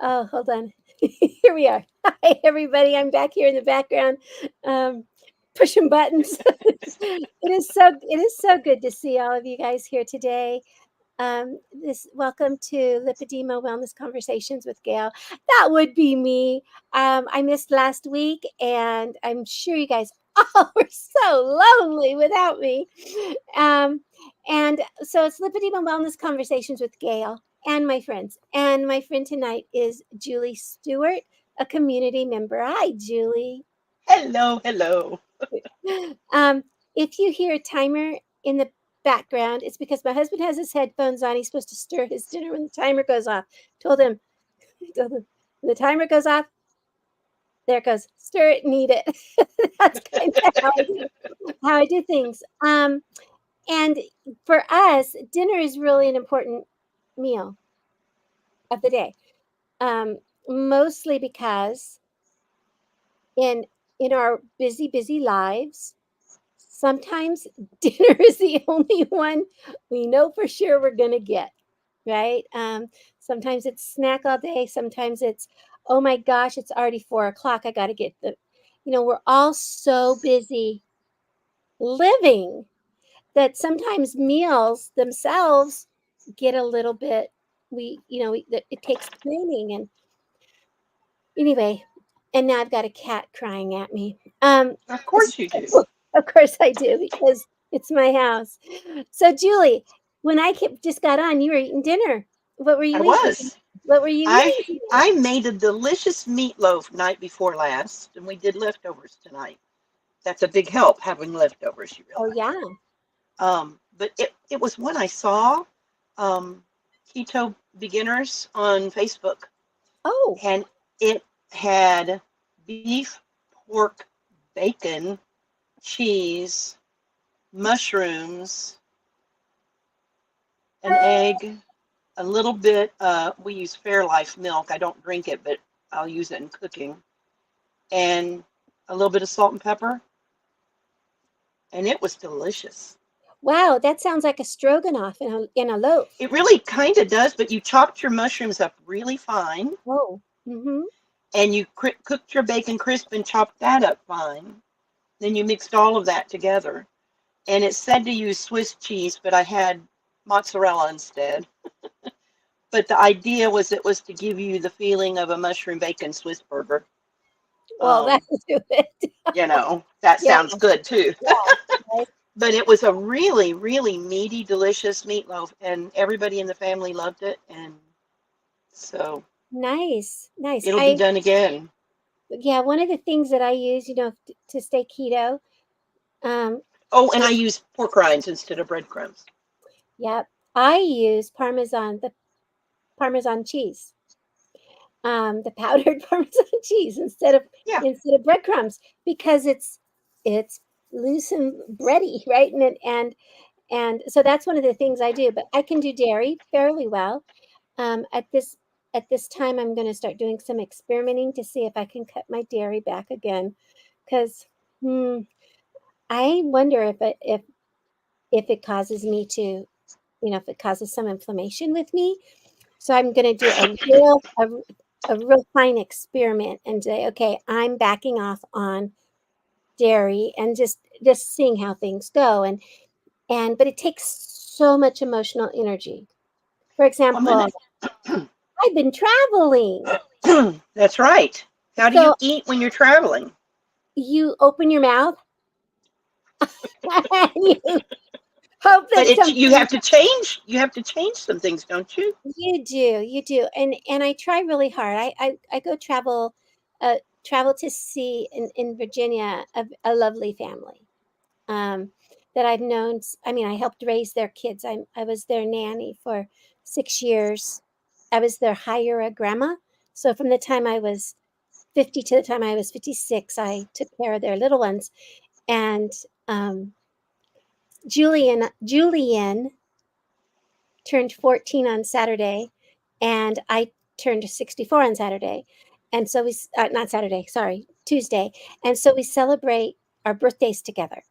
Oh, hold on. Here we are. Hi, everybody. I'm back here in the background, um, pushing buttons. It is so good to see all of you guys here today. This welcome to Lipedema Wellness Conversations with Gail. That would be me. I missed last week, and I'm sure you guys all were so lonely without me. Um, and so it's Lipedema Wellness Conversations with Gail and my friends. And my friend tonight is Julie Stewart, a community member. Hi, Julie. Hello, hello. Um, if you hear a timer in the background, it's because my husband has his headphones on. He's supposed to stir his dinner when the timer goes off. Told him when the timer goes off, there it goes. Stir it and eat it. That's kind of how I do things. And for us, dinner is really an important meal of the day. Mostly because in in our busy lives, sometimes dinner is the only one we know for sure we're going to get, right? Sometimes it's snack all day. Sometimes it's, oh my gosh, it's already 4 o'clock. I got to get we're all so busy living that sometimes meals themselves get a little bit, it takes planning. And anyway, and now I've got a cat crying at me. Of course you do. Of course I do, because it's my house. So, Julie, when just got on, you were eating dinner. What were I you eating? was. What were you I eating today? I made a delicious meatloaf night before last, and we did leftovers tonight. That's a big help having leftovers, you Oh, realize. yeah. But it was one I saw, um, keto beginners on Facebook, Oh, and it had beef, pork, bacon, cheese, mushrooms, an egg, a little bit. We use Fairlife milk. I don't drink it, but I'll use it in cooking, and a little bit of salt and pepper, and it was delicious. wow. That sounds like a stroganoff in a loaf. It really kind of does, but you chopped your mushrooms up really fine, Oh, mm-hmm. and you cooked your bacon crisp and chopped that up fine. Then you mixed all of that together, and it said to use Swiss cheese, but I had mozzarella instead. But the idea was it was to give you the feeling of a mushroom bacon Swiss burger. Well, Um, that'll do it. that Yeah, sounds good too. yeah. Right. But it was a really, really meaty, delicious meatloaf, and everybody in the family loved it. And so Nice, nice. it'll be done again. Yeah, one of the things that I use, to stay keto, um, Oh, and I use pork rinds instead of breadcrumbs. yeah, I use the Parmesan cheese, the powdered Parmesan cheese Yeah. instead of breadcrumbs, because it's loose and bready, right? And so that's one of the things I do. But I can do dairy fairly well. Um, at this at this time, I'm going to start doing some experimenting to see if I can cut my dairy back again, because I wonder if it causes me to, if it causes some inflammation with me. So I'm going to do a real fine experiment and say, okay, I'm backing off on dairy and just seeing how things go. And but it takes so much emotional energy. For I'm gonna. example, I've been traveling. That's right. How do you So eat when you're traveling? you open your mouth and you hope But that you something. have to change. You have to change some things, don't you? You do, and I try really hard. I go travel to see in Virginia a lovely family, um, that I've known. I mean, I helped raise their kids. I was their nanny for 6 years. I was their hire grandma. So from the time I was 50 to the time I was 56, I took care of their little ones. And um, Julian turned 14 on Saturday, and I turned 64 on Saturday. And so not Saturday, sorry, Tuesday. And so we celebrate our birthdays together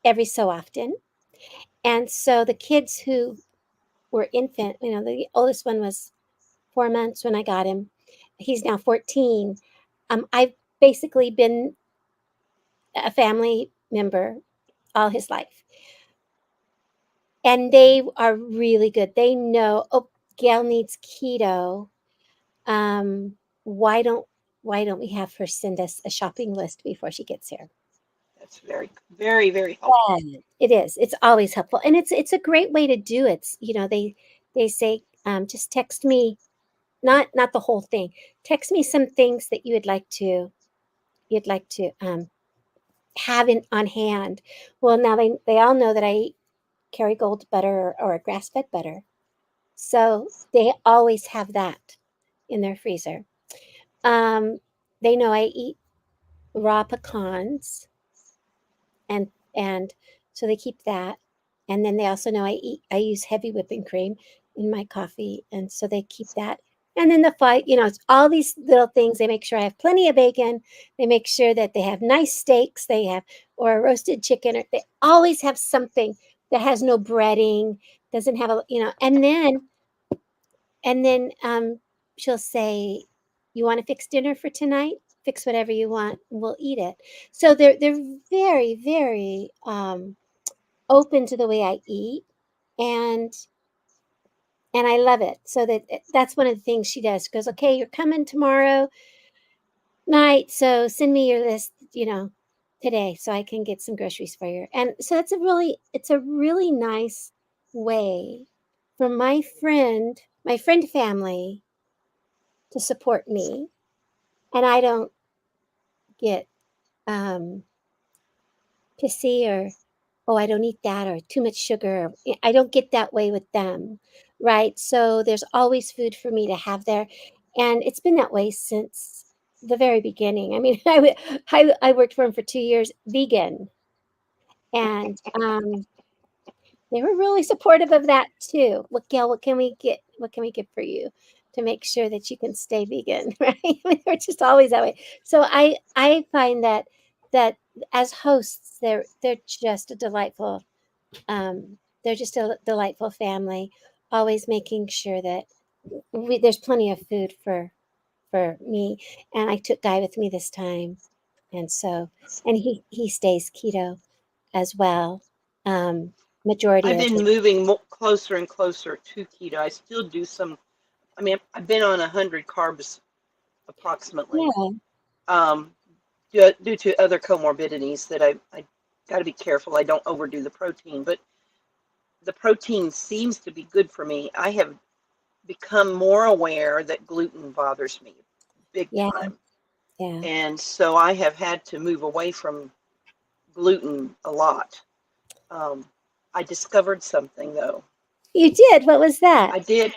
every so often. And so the kids who were infant, the oldest one was 4 months when I got him. he's now 14. I've basically been a family member all his life. And they are really good. They know, oh, Gail needs keto. Um, why don't why don't we have her send us a shopping list before she gets here? That's very, very, very helpful. Yeah, it is. It's always helpful, and it's a great way to do it. They say, just text me, not the whole thing. Text me some things that you'd like to have in on hand. Well, now they all know that I carry gold butter or a grass fed butter, so they always have that in their freezer. Um, they know I eat raw pecans, and so they keep that. And then they also know I use heavy whipping cream in my coffee, and so they keep that. And then the fight, it's all these little things. They make sure I have plenty of bacon. They make sure that they have nice steaks. They have or a roasted chicken. Or they always have something that has no breading, doesn't have and then she'll say, "You want to fix dinner for tonight? Fix whatever you want, and we'll eat it." So they're very, very open to the way I eat, and and I love it. So that's one of the things she does. She goes, "Okay, you're coming tomorrow night, so send me your list, today, so I can get some groceries for you." And so it's a really nice way for my friend family to support me, and I don't get um, pissy or, oh, I don't eat that or too much sugar. I don't get that way with them, right? So there's always food for me to have there, and it's been that way since the very beginning. I mean, I worked for him for 2 years, vegan, and they were really supportive of that too. What, Gail, what can we get? What can we get for you to make sure that you can stay vegan? Right? I mean, they're just always that way. So I find that as hosts, they're just a delightful they're just a delightful family. Always making sure that there's plenty of food for me. And I took Guy with me this time, and so and he stays keto as well. Um, majority I've of been the moving closer and closer to keto. I still do some. I mean, I've been on 100 carbs approximately, yeah. um, due to other comorbidities that I got to be careful. I don't overdo the protein, but the protein seems to be good for me. I have become more aware that gluten bothers me big Yeah, time. yeah. And so I have had to move away from gluten a lot. Um, I discovered something though. You did? What was that? I did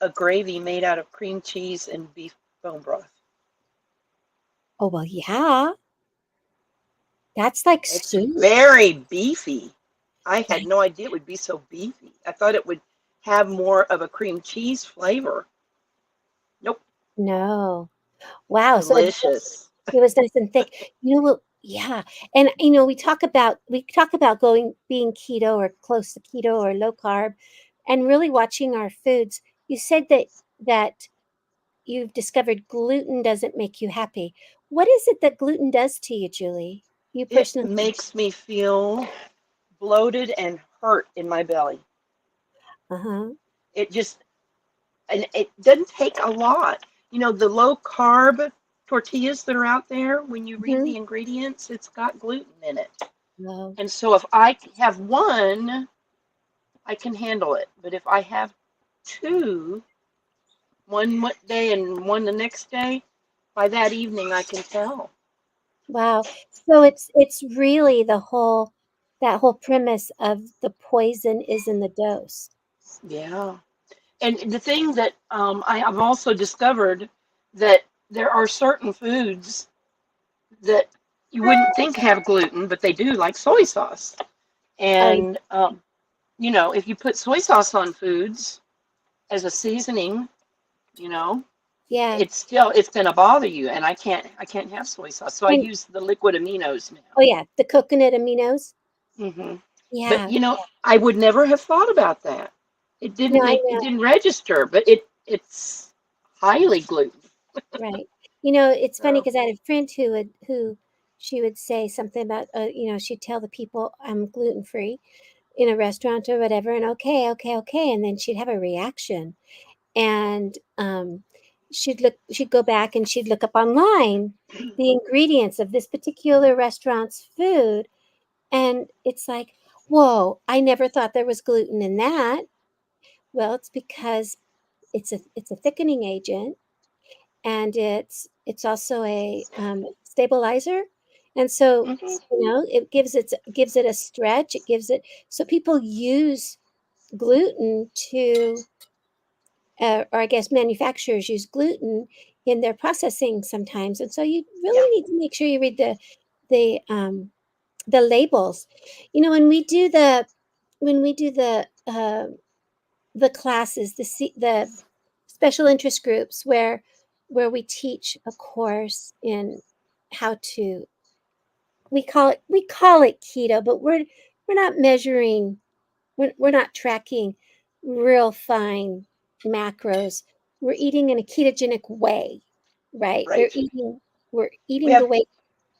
a gravy made out of cream cheese and beef bone broth. Oh, well, yeah. That's like It's soup. very beefy. I had Like, no idea it would be so beefy. I thought it would have more of a cream cheese flavor. Nope, no. Wow. So delicious. it was nice and thick. You know what? Yeah. And we talk about going being keto or close to keto or low carb and really watching our foods. You said that you've discovered gluten doesn't make you happy. What is it that gluten does to you, Julie? You It personally? makes me feel bloated and hurt in my belly. Uh-huh. It just, and it doesn't take a lot. You know, the low carb tortillas that are out there, when you read Hmm. the ingredients, it's got gluten in it. Well, And so if I have one, I can handle it. But if I have two, one day and one the next day, by that evening I can tell. wow. So it's really that whole premise of the poison is in the dose. Yeah. And the thing that I've also discovered that there are certain foods that you wouldn't think have gluten, but they do, like soy sauce. Oh, And if you put soy sauce on foods as a seasoning, you know, yeah. it's going to bother you, and I can't have soy sauce, so I And use the liquid aminos oh now. yeah, the coconut aminos. Hmm. But Yeah. I would never have thought about that. It No, didn't I make it know. didn't register, but it's highly gluten. Right. It's funny So, because I had a friend who she would say something about, she'd tell the people I'm gluten free in a restaurant or whatever, and okay, okay, okay, and then she'd have a reaction, and she'd go back and she'd look up online the ingredients of this particular restaurant's food, and it's like, whoa, I never thought there was gluten in that. Well, it's because it's a thickening agent, and it's also a stabilizer, and so mhm, it gives it a stretch. It gives it so people use gluten to, or I guess manufacturers use gluten in their processing sometimes, and so you yeah, really need to make sure you read the labels. When we do the classes, the special interest groups where we teach a course in how to we call it keto, but we're not measuring, we're not tracking real fine macros. We're eating in a ketogenic way, right? we're right. eating we're We eating the have, way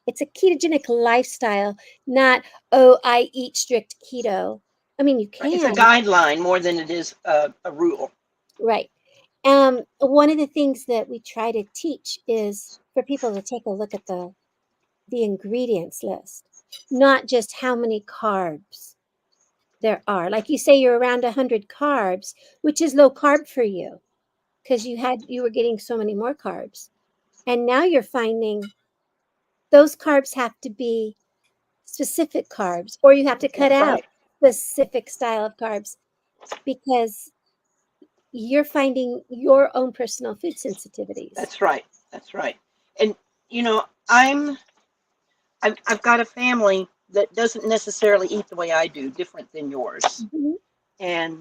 it's a ketogenic lifestyle, not, oh, I eat strict keto. I mean, you it's a can. guideline more than it is a rule. Right. One of the things that we try to teach is for people to take a look at the ingredients list, not just how many carbs there are. Like you say, you're around 100 carbs, which is low carb for you because you were getting so many more carbs. And now you're finding those carbs have to be specific carbs, or you have to cut That's out right. specific style of carbs because you're finding your own personal food sensitivities. That's right. That's right. And you know, I've got a family that doesn't necessarily eat the way I do, different than yours. Mhm. And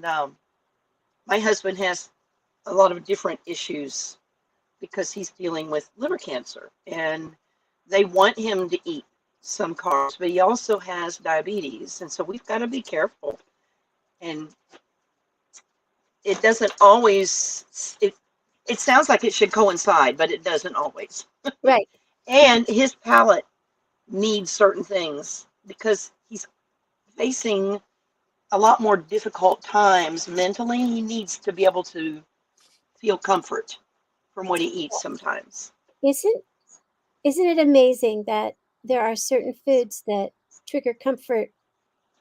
my husband has a lot of different issues because he's dealing with liver cancer, and they want him to eat some carbs, but he also has diabetes, and so we've got to be careful. And it doesn't always. It sounds like it should coincide, but it doesn't always. Right. And his palate needs certain things because he's facing a lot more difficult times mentally. He needs to be able to feel comfort from what he eats sometimes. Isn't isn't it amazing that there are certain foods that trigger comfort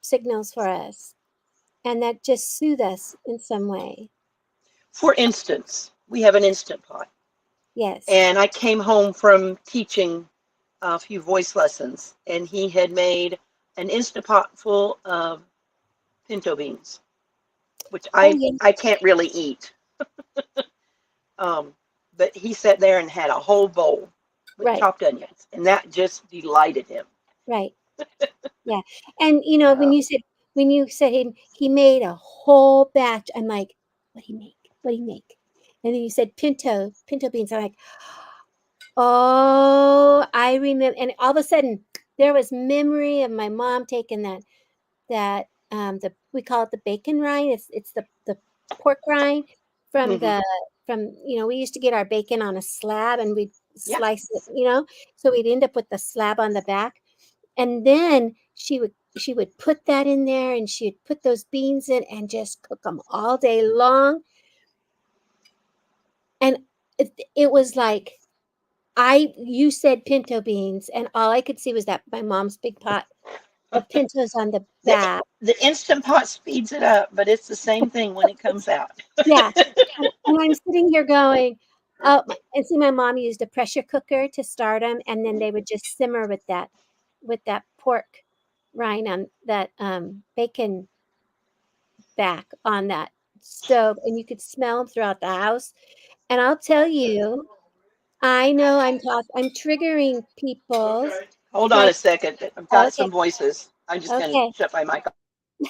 signals for us and that just soothe us in some way? For instance, we have an Instant Pot, Yes. and I came home from teaching a few voice lessons, and he had made an Instant Pot full of pinto beans, which Oh, I yeah. I can't really eat. Um, but he sat there and had a whole bowl with Right. chopped onions, and that just delighted him. Right. Yeah. And Uh, when you said he made a whole batch, I'm like, what do he make? What do he make? And then you said pinto beans. I'm like, oh, I remember. And all of a sudden, there was memory of my mom taking that we call it the bacon rind. It's the pork rind from mhm. we used to get our bacon on a slab and we'd Yeah, slice it, so we'd end up with the slab on the back, and then she would put that in there and she'd put those beans in and just cook them all day long. And it was like, you said pinto beans and all I could see was that my mom's big pot of pintos on the the back. the Instant Pot speeds it up, but it's the same thing when it comes out. Yeah, and I'm sitting here going, "Oh," and see, my mom used a pressure cooker to start them, and then they would just simmer with that pork rind on that, bacon back on that stove, and you could smell them throughout the house, and I'll tell you, I know I'm triggering people's Hold on my a second. I've got okay, some voices. I'm just going to okay. shut my mic off.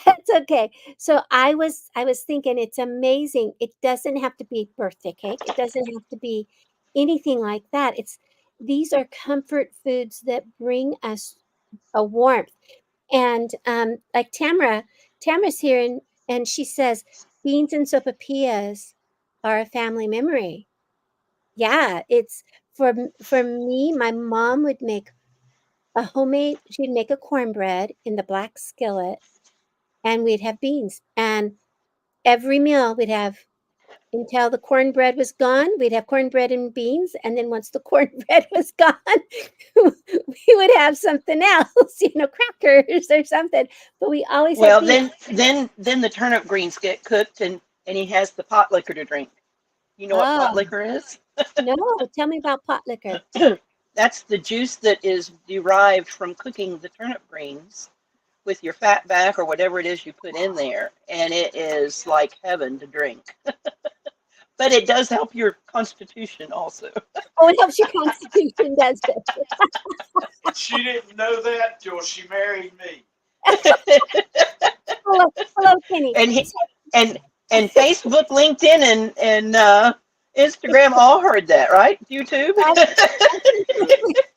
That's okay. So I was thinking it's amazing. It doesn't have to be birthday cake. It doesn't have to be anything like that. These are comfort foods that bring us a warmth. And like Tamara's here and she says beans and sopapillas are a family memory. Yeah, it's for me, my mom would make she'd make a cornbread in the black skillet, and we'd have beans. And every meal we'd have until the cornbread was gone, we'd have cornbread and beans. And then once the cornbread was gone, we would have something else, crackers or something. But we always had Well, beans. then the turnip greens get cooked, and he has the pot liquor to drink. You know what pot Oh, liquor is? no, tell me about pot liquor. That's the juice that is derived from cooking the turnip greens with your fat back or whatever it is you put in there, and it is like heaven to drink. But it does help your constitution also. Oh, it helps your constitution, does it? She didn't know that till she married me. Hello, hello, Kenny. and he, and and Facebook, LinkedIn, and Instagram all heard that, right? YouTube.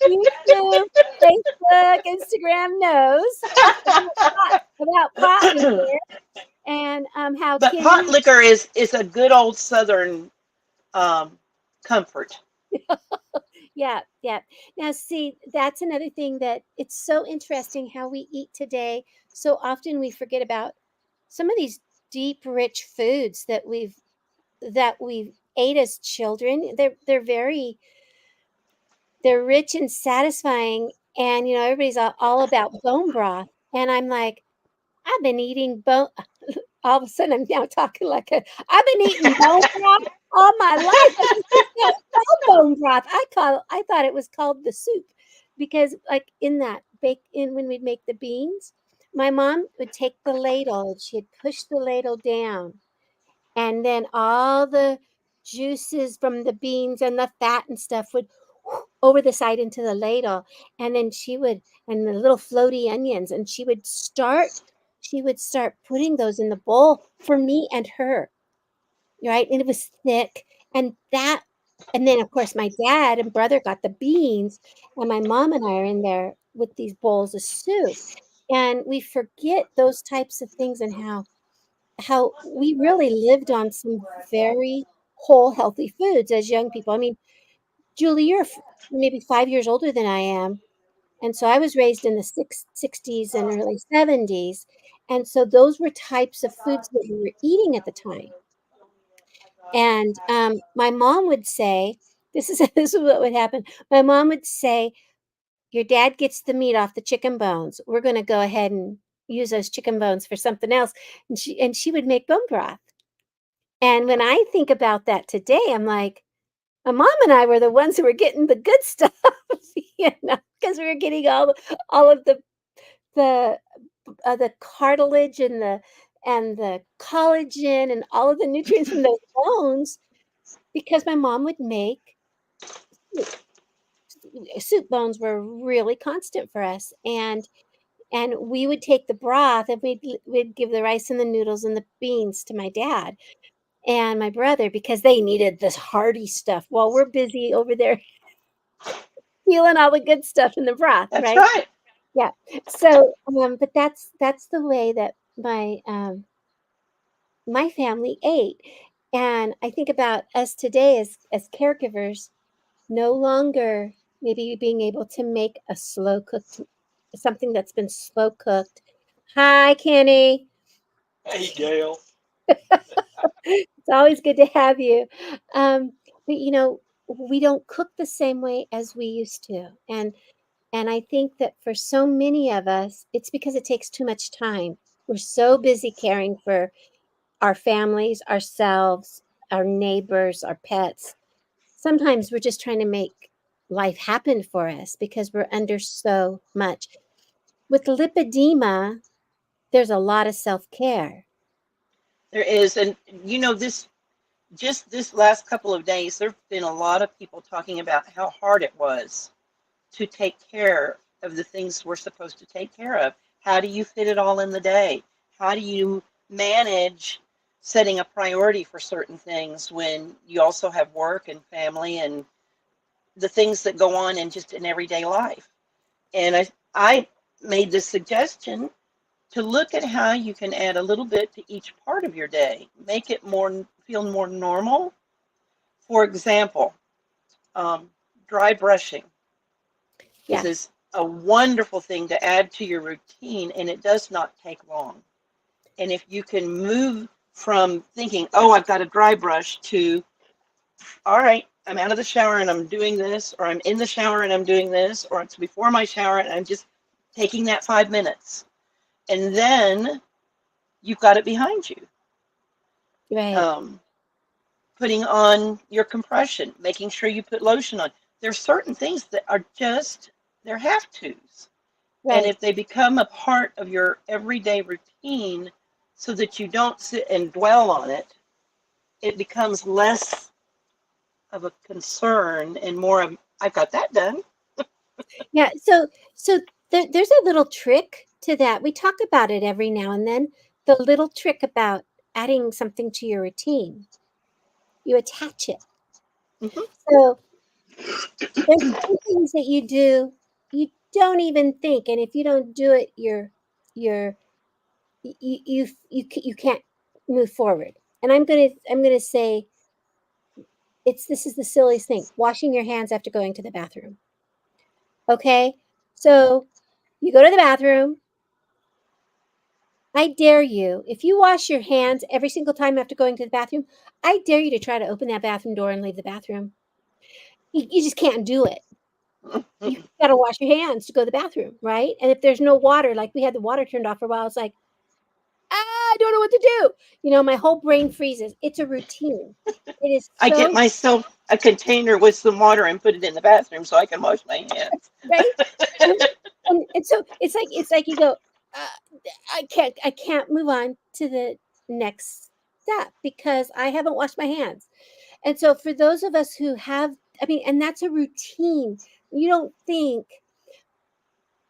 YouTube, Facebook, Instagram knows about pot liquor and how But pot Kenny. liquor is a good old Southern comfort. Yeah, yeah. Now, see, that's another thing that it's so interesting how we eat today. So often we forget about some of these deep, rich foods that we ate as children. They're rich and satisfying, and everybody's all about bone broth, and I'm like, I've been eating bone. All of a sudden, I'm now talking like I've been eating bone broth all my life. But it's not called bone broth. I thought it was called the soup, because like in that bake in when we'd make the beans, my mom would take the ladle and she'd push the ladle down, and then all the juices from the beans and the fat and stuff would over the side into the ladle, and then and the little floaty onions, and she would start putting those in the bowl for me and her, right? And it was thick, and then of course my dad and brother got the beans, and my mom and I are in there with these bowls of soup, and we forget those types of things, and how we really lived on some very whole, healthy foods as young people. I mean, Julie, you're maybe 5 years older than I am. And so I was raised in the 60s and early 70s. And so those were types of foods that we were eating at the time. And my mom would say, this is this is what would happen. My mom would say, your dad gets the meat off the chicken bones. We're going to go ahead and use those chicken bones for something else. And she would make bone broth. And when I think about that today, I'm like, my mom and I were the ones who were getting the good stuff, because we were getting all of the cartilage and the collagen and all of the nutrients from those bones, because my mom would make soup. Soup bones were really constant for us, and we would take the broth and we'd give the rice and the noodles and the beans to my dad and my brother, because they needed this hearty stuff while we're busy over there peeling all the good stuff in the broth, That's right? right. Yeah. So, but that's the way that my family ate, and I think about us today as caregivers, no longer maybe being able to make a slow cooked something that's been slow cooked. Hi, Kenny. Hey, Gail. It's always good to have you. Um, but we don't cook the same way as we used to, and I think that for so many of us, it's because it takes too much time. We're so busy caring for our families, ourselves, our neighbors, our pets. Sometimes we're just trying to make life happen for us because we're under so much. With lipedema, there's a lot of self care. There is, and this just this last couple of days, there've been a lot of people talking about how hard it was to take care of the things we're supposed to take care of. How do you fit it all in the day? How do you manage setting a priority for certain things when you also have work and family and the things that go on in just in everyday life? And I made this suggestion to look at how you can add a little bit to each part of your day, make it feel more normal. For example, Dry brushing Yeah. is a wonderful thing to add to your routine, and it does not take long. And if you can move from thinking, oh, I've got a dry brush, to, all right, I'm out of the shower and I'm doing this, or I'm in the shower and I'm doing this, or it's before my shower and I'm just taking that 5 minutes. And then you've got it behind you. Right. Putting on your compression, making sure you put lotion on. There's certain things that are just, they're have tos. Right. And if they become a part of your everyday routine so that you don't sit and dwell on it, it becomes less of a concern and more of, I've got that done. Yeah. So there's a little trick to that. We talk about it every now and then. The little trick about adding something to your routine. You attach it. Mhm. So there's some things that you do you don't even think, and if you don't do it, you can't move forward. And I'm gonna say this is the silliest thing: washing your hands after going to the bathroom. Okay, so you go to the bathroom. I dare you, if you wash your hands every single time after going to the bathroom, I dare you to try to open that bathroom door and leave the bathroom. You just can't do it. You gotta wash your hands to go to the bathroom, right? And if there's no water, like we had the water turned off for a while, it's like, I don't know what to do. My whole brain freezes. It's a routine. It is I get so myself a container with some water and put it in the bathroom so I can wash my hands. right. And, and so it's like you go, I can't move on to the next step because I haven't washed my hands. And so for those of us who have, I mean, and that's a routine. You don't think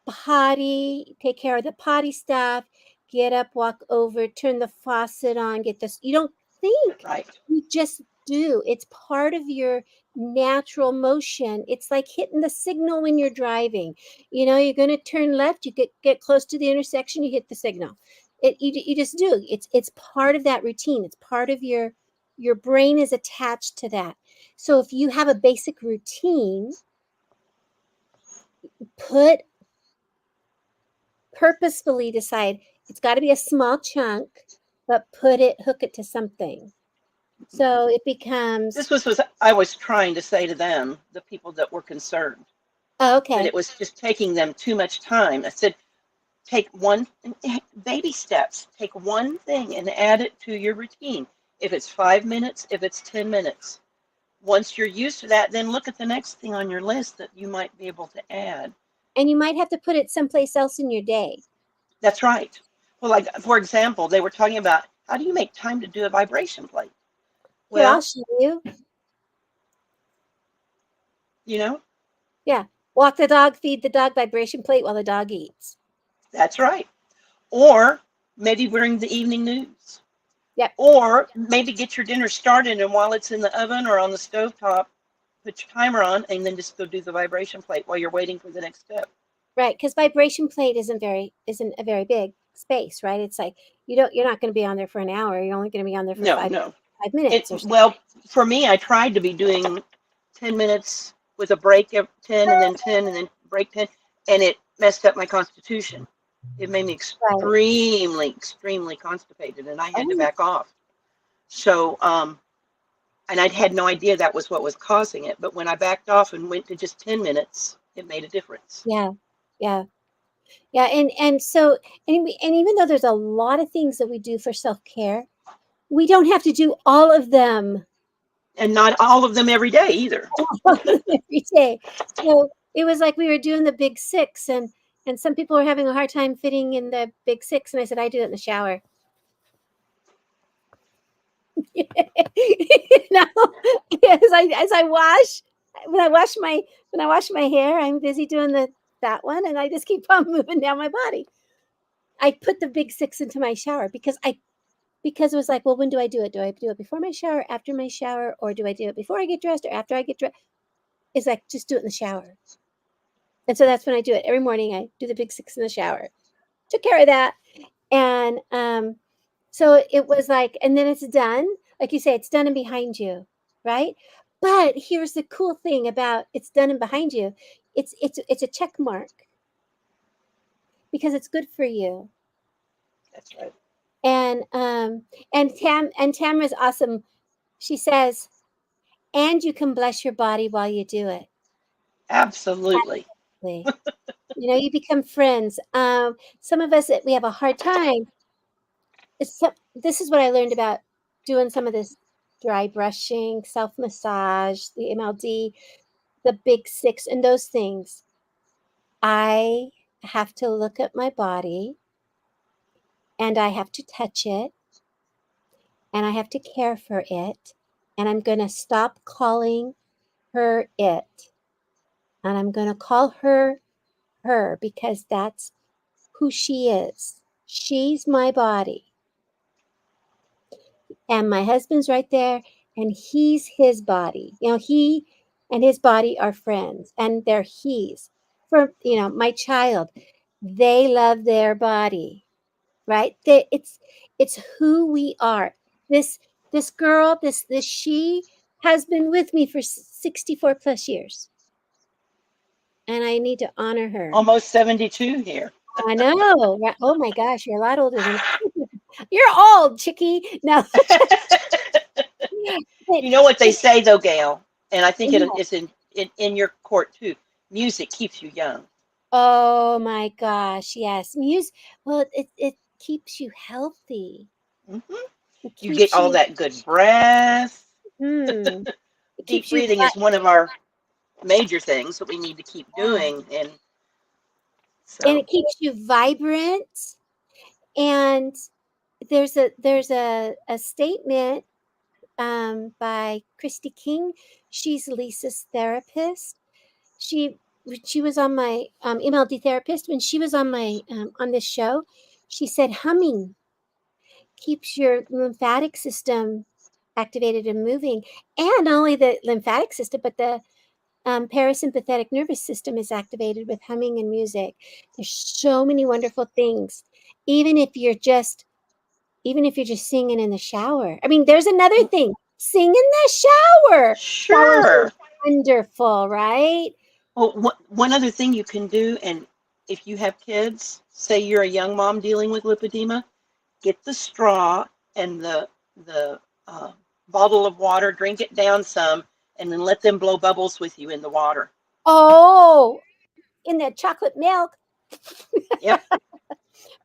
potty, take care of the potty stuff, get up, walk over, turn the faucet on, get this. You don't think, Right. you just do. It's part of your natural motion. It's like hitting the signal when you're driving. You're going to turn left, you get close to the intersection, you hit the signal. You just do. It's part of that routine. It's part of your brain is attached to that. So if you have a basic routine, purposefully decide it's got to be a small chunk, but hook it to something. So it becomes, This was what I was trying to say to them, the people that were concerned, oh, that okay. it was just taking them too much time. I said, take one, baby steps, take one thing and add it to your routine. If it's 5 minutes, if it's 10 minutes. Once you're used to that, then look at the next thing on your list that you might be able to add. And you might have to put it someplace else in your day. That's right. Well, like, for example, they were talking about how do you make time to do a vibration plate? Here, I'll Well, show you. you know, Yeah. Walk the dog, feed the dog, vibration plate while the dog eats. that's right. Or maybe bring the evening news. Yep. Or maybe get your dinner started, and while it's in the oven or on the stovetop, put your timer on and then just go do the vibration plate while you're waiting for the next step. Right. Because vibration plate isn't a very big space, right? It's like you're not going to be on there for an hour. You're only going to be on there for No, five no. minutes or Well, something. for me, I tried to be doing 10 minutes with a break of 10 and then 10 and then break 10, and it messed up my constitution. It made me Right. extremely constipated, and I had to Oh, back off. So, and I had no idea that was what was causing it. But when I backed off and went to just 10 minutes, it made a difference. yeah. Yeah. Yeah, and so and even though there's a lot of things that we do for self-care, we don't have to do all of them And not all of them every day either. every day. So it was like we were doing the big six, and some people were having a hard time fitting in the big six, and I said I do it in the shower. As I wash when I wash my hair, I'm busy doing that one, and I just keep on moving down my body. I put the big six into my shower because it was like, well, when do I do it? Do I do it before my shower, after my shower, or do I do it before I get dressed or after I get dressed? It's like, just do it in the shower. And so that's when I do it. Every morning I do the big six in the shower. Took care of that. And so it was like, and then it's done. Like you say, it's done and behind you, right? But here's the cool thing about it's done and behind you. It's a check mark because it's good for you. That's right. And Tamara's awesome. She says, and you can bless your body while you do it. Absolutely. You know, you become friends. Some of us, we have a hard time. This is what I learned about doing some of this dry brushing, self massage, the MLD, the big six, and those things. I have to look at my body and I have to touch it and I have to care for it. And I'm going to stop calling her it. And I'm going to call her her because that's who she is. She's my body. And my husband's right there and he's his body. You know, he and his body are friends and they're he's. For, you know, my child, they love their body, right? It's who we are. This girl, this she has been with me for 64 plus years. And I need to honor her. Almost 72 here. I know. Right? Oh my gosh, you're a lot older than you're old, chickie. No. You know what they say though, Gail, and I think Yeah. it's in your court too. Music keeps you young. Oh my gosh, yes. Music, well, it keeps you healthy. Hmm It You get keeps all you that good breath. it Deep keeps you breathing is one of our major things that we need to keep yeah. doing, and And so it keeps you vibrant. And there's a statement by Christy King. She's Lisa's therapist. She she was on my MLD therapist when she was on my on this show. She said humming keeps your lymphatic system activated and moving, and not only the lymphatic system, but the parasympathetic nervous system is activated with humming and music. There's so many wonderful things, even if you're just singing in the shower. I mean, there's another thing. Sing in the shower. Showers are sure. wonderful, right? Well, one other thing you can do, and if you have kids, say you're a young mom dealing with lipedema, get the straw and the bottle of water, drink it down some, and then let them blow bubbles with you in the water. Oh, in that chocolate milk. Yep. But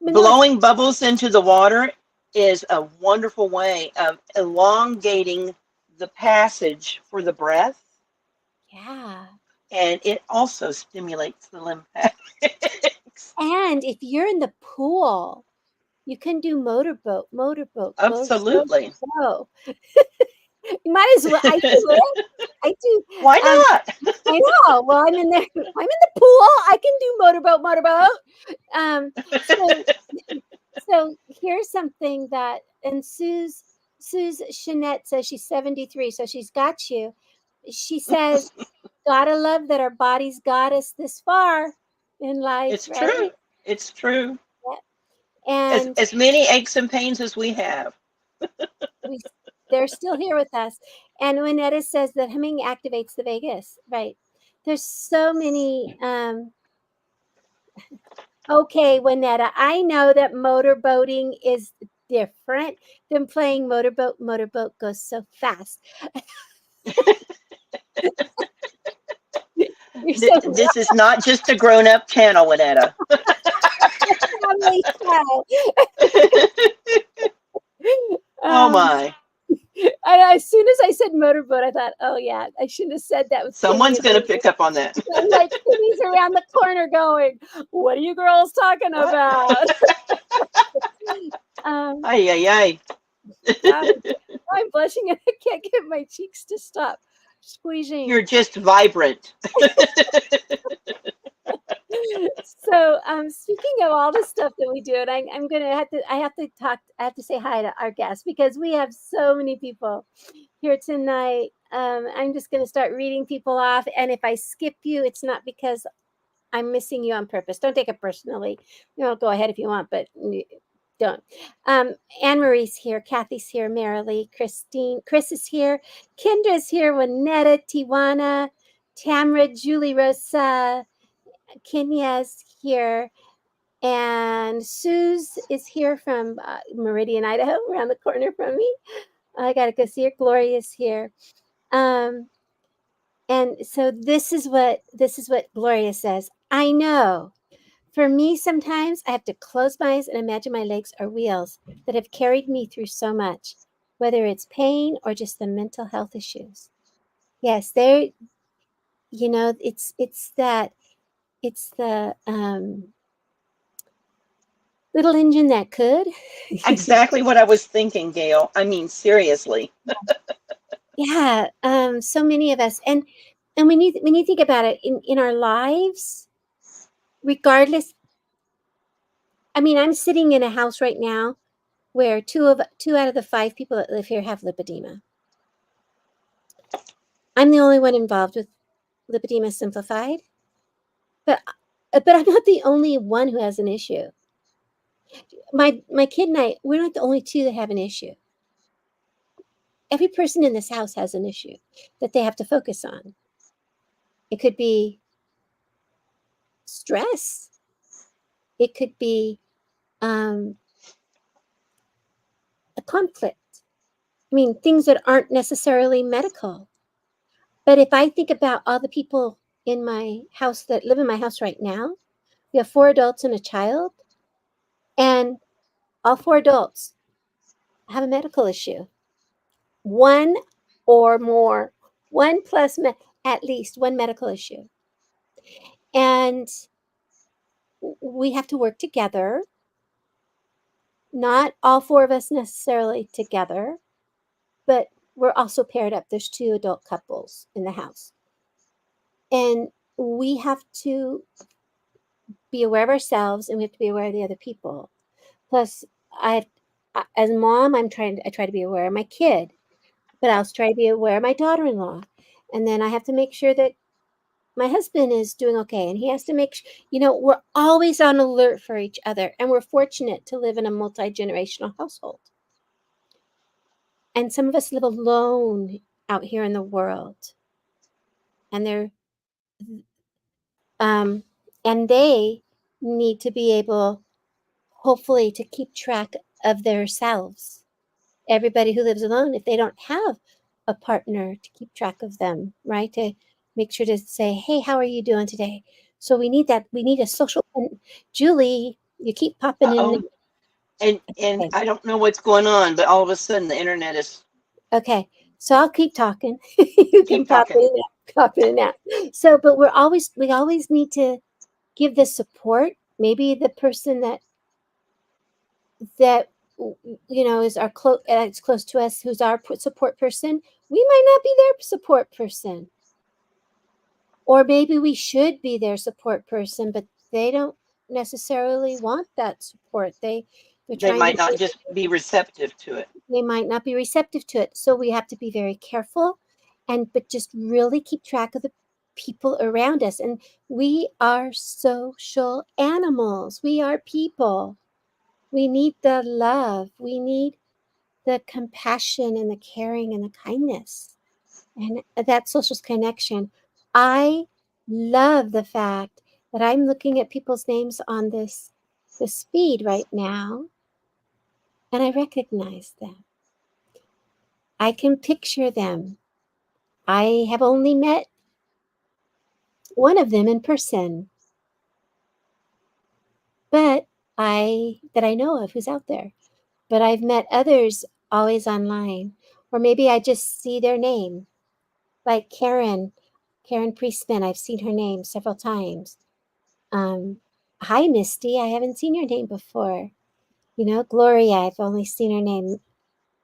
no, it's Blowing bubbles into the water is a wonderful way of elongating the passage for the breath, yeah. and it also stimulates the lymphatics. And if you're in the pool, you can do motorboat, go, go, Absolutely. go. You might as well. I do it. I do. Why not? I know. Well, I'm in there. I'm in the pool. I can do motorboat. So so here's something that and Sue's Jeanette says she's 73, so she's got you. She says, gotta love that our bodies got us this far in life, It's right? true. It's true. And As many aches and pains as we have. we they're still here with us. And Winetta says that humming activates the vagus, right? There's so many okay, Winetta, I know that motorboating is different than playing motorboat. Motorboat goes so fast. You're so This is not just a grown-up channel, Winetta. family show. Oh Um, my. and as soon as I said motorboat, I thought, oh yeah, I shouldn't have said that with Kimmy. Someone's going to pick up on that. I'm like, Kimmy's around the corner going, what are you girls talking What? about? um, Ay, ay, ay. God, I'm blushing and I can't get my cheeks to stop squeezing. You're just vibrant. So speaking of all the stuff that we do, and I'm gonna have to I have to say hi to our guests because we have so many people here tonight. I'm just gonna start reading people off, and if I skip you, it's not because I'm missing you on purpose. Don't take it personally. You know, go ahead if you want, but don't. Anne Marie's here, Kathy's here, Marilee, Chris is here, Kendra's here, Juanetta, Tijuana, Tamra, Julie, Rosa, Kenya's here, and Suze is here from Meridian, Idaho, around the corner from me. I gotta go see her. Gloria's here. And so this is what Gloria says. I know. For me, sometimes I have to close my eyes and imagine my legs are wheels that have carried me through so much, whether it's pain or just the mental health issues. Yes, it's the little engine that could. Exactly what I was thinking, Gail. I mean, seriously. Yeah, so many of us, and when you think about it in our lives, regardless. I mean, I'm sitting in a house right now where two out of the 5 people that live here have lipedema. I'm the only one involved with lipedema simplified, but I'm not the only one who has an issue. My kid and I, we're not the only 2 that have an issue. Every person in this house has an issue that they have to focus on. It could be stress. It could be a conflict. I mean, things that aren't necessarily medical. But if I think about all the people in my house that live in my house right now, we have 4 adults and a child, and all 4 adults have a medical issue. One or more, one plus at least one medical issue. And we have to work together. Not all 4 of us necessarily together, but we're also paired up. There's 2 adult couples in the house. And we have to be aware of ourselves, and we have to be aware of the other people. Plus, as a mom, I try to be aware of my kid, but I also try to be aware of my daughter-in-law. And then I have to make sure that my husband is doing okay, and he has to make we're always on alert for each other, and we're fortunate to live in a multi-generational household. And some of us live alone out here in the world, and they need to be able, hopefully, to keep track of themselves. Everybody who lives alone, if they don't have a partner to keep track of them, right? To make sure to say, hey, how are you doing today? So we need that. We need a social. Julie, you keep popping in. Uh-oh. And Okay. I don't know what's going on, but all of a sudden the internet is. Okay. So I'll keep talking. You can Keep talking. pop in and out. So, but we always need to give the support. Maybe the person that is our it's close to us, who's our support person, we might not be their support person, or maybe we should be their support person, but they don't necessarily want that support. They're They trying might to not just be receptive to it. They might not be receptive to it, so we have to be very careful, but just really keep track of the people around us. And we are social animals. We are people. We need the love. We need the compassion and the caring and the kindness and that social connection. I love the fact that I'm looking at people's names on this feed right now, and I recognize them. I can picture them. I have only met one of them in person, but that I know of, who's out there. But I've met others always online, or maybe I just see their name, like Karen Priestman. I've seen her name several times. Hi, Misty. I haven't seen your name before. Gloria. I've only seen her name.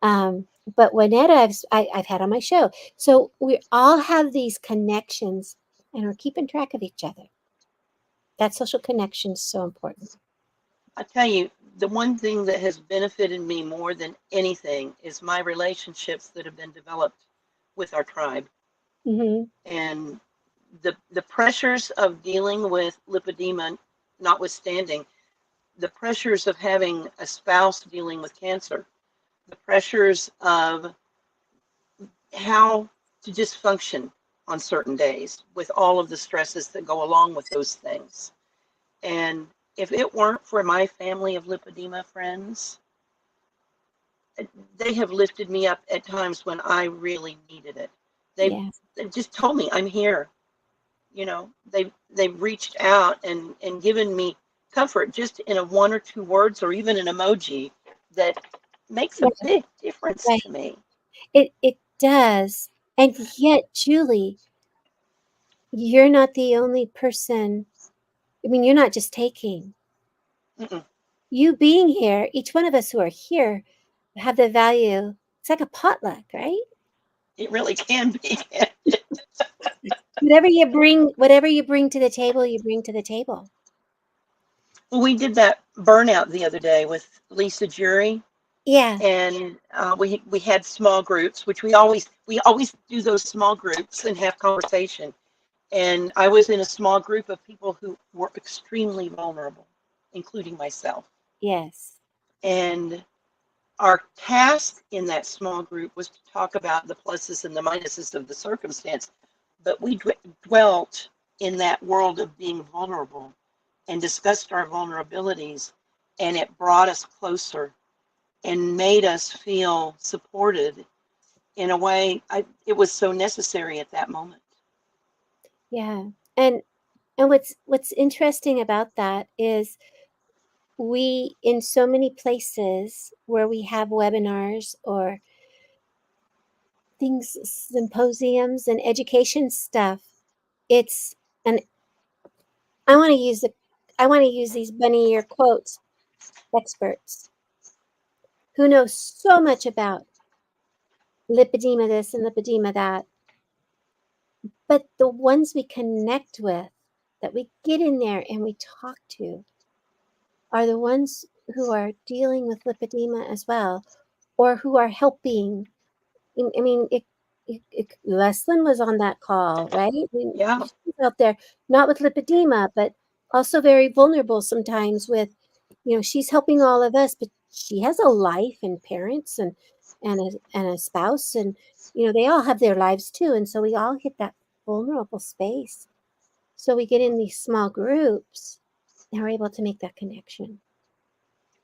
But Juanetta, I've had on my show. So we all have these connections, and we're keeping track of each other. That social connection is so important. I tell you, the one thing that has benefited me more than anything is my relationships that have been developed with our tribe. Mm-hmm. And the pressures of dealing with lipedema notwithstanding, the pressures of having a spouse dealing with cancer, the pressures of how to just function on certain days with all of the stresses that go along with those things. And if it weren't for my family of lipedema friends, they have lifted me up at times when I really needed it. They've just told me I'm here. You know, they've reached out and given me comfort just in a one or two words or even an emoji that makes a big difference to me. It does. And yet, Julie, you're not the only person. I mean, you're not just taking. Mm-mm. You being here, each one of us who are here have the value. It's like a potluck, right? It really can be. Whatever you bring to the table, you bring to the table. Well, we did that burnout the other day with Lisa Jury. Yeah. And we had small groups, which we always do those small groups and have conversation. And I was in a small group of people who were extremely vulnerable, including myself. Yes. And our task in that small group was to talk about the pluses and the minuses of the circumstance. But we dwelt in that world of being vulnerable and discussed our vulnerabilities, and it brought us closer and made us feel supported in a way. It was so necessary at that moment. Yeah. And what's interesting about that is we, in so many places where we have webinars or things, symposiums and education stuff, it's an I want to use these bunny ear quotes, experts who know so much about lipedema this and lipedema that, but the ones we connect with, that we get in there and we talk to, are the ones who are dealing with lipedema as well, or who are helping. I mean, Leslin was on that call, right? Yeah. She's out there, not with lipedema, but also very vulnerable sometimes with, she's helping all of us, but she has a life and parents and a spouse, and, they all have their lives too. And so we all hit that vulnerable space. So we get in these small groups and we're able to make that connection.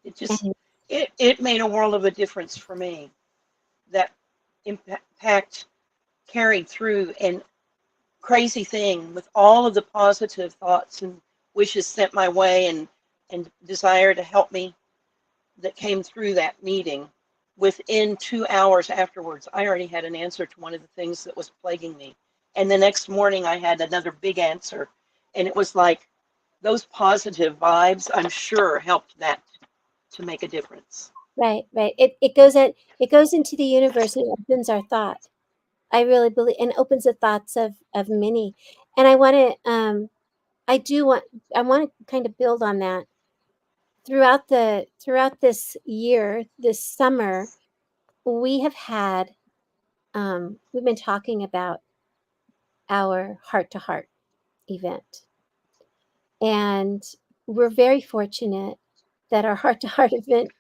It just, it made a world of a difference for me. That impact carried through, and crazy thing with all of the positive thoughts and wishes sent my way and desire to help me that came through that meeting. Within 2 hours afterwards, I already had an answer to one of the things that was plaguing me. And the next morning I had another big answer. And it was like those positive vibes, I'm sure, helped that to make a difference. Right. It goes into the universe and opens our thought. I really believe, and opens the thoughts of many. And I want to I want to kind of build on that. Throughout this year, this summer, we have had we've been talking about our heart to heart event. And we're very fortunate that our heart to heart event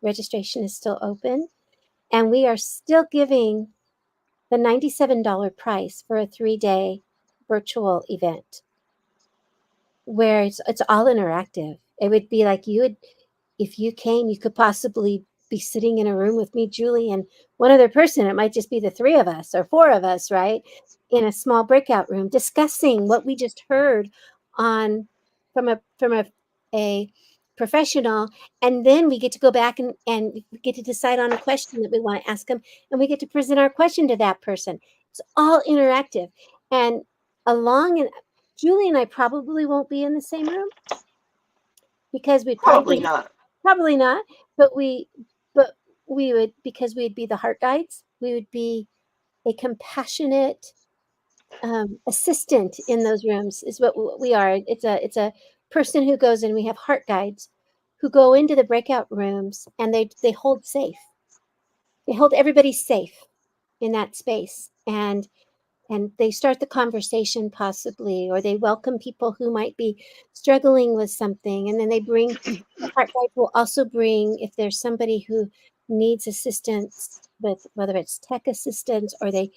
registration is still open. And we are still giving the $97 price for a 3-day virtual event where it's all interactive. It would be like if you came, you could possibly be sitting in a room with me, Julie, and one other person. It might just be the 3 of us or 4 of us, right? In a small breakout room discussing what we just heard on from a professional. And then we get to go back and we get to decide on a question that we want to ask them, and we get to present our question to that person. It's all interactive. And Julie and I probably won't be in the same room because we'd Probably not. probably not, but we would, because we'd be the heart guides. We would be a compassionate assistant in those rooms is what we are. It's a person who goes in. We have heart guides who go into the breakout rooms, and they hold safe. They hold everybody safe in that space. And and they start the conversation possibly, or they welcome people who might be struggling with something. And then they bring, the heart guide will also bring, if there's somebody who needs assistance with, whether it's tech assistance or they're,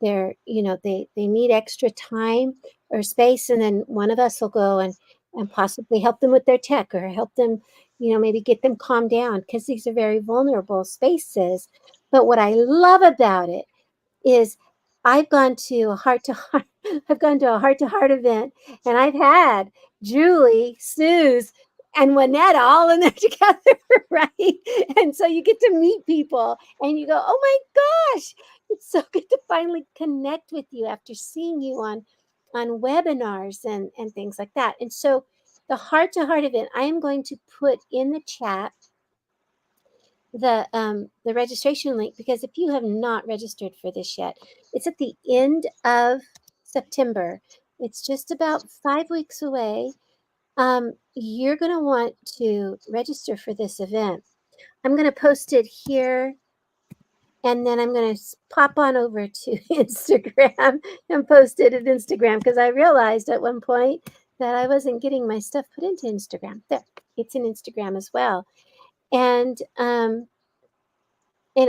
they need extra time or space. And then one of us will go and possibly help them with their tech, or help them, maybe get them calmed down, because these are very vulnerable spaces. But what I love about it is I've gone to a heart to heart. I've gone to a heart to heart event, and I've had Julie, Suze, and Juanetta all in there together, right? And so you get to meet people, and you go, "Oh my gosh, it's so good to finally connect with you after seeing you on webinars and things like that." And so the heart to heart event, I am going to put in the chat the registration link, because if you have not registered for this yet, it's at the end of September. It's just about 5 weeks away. You're going to want to register for this event. I'm going to post it here, and then I'm going to pop on over to Instagram and post it at Instagram, because I realized at one point that I wasn't getting my stuff put into Instagram. There, it's in Instagram as well. And I'm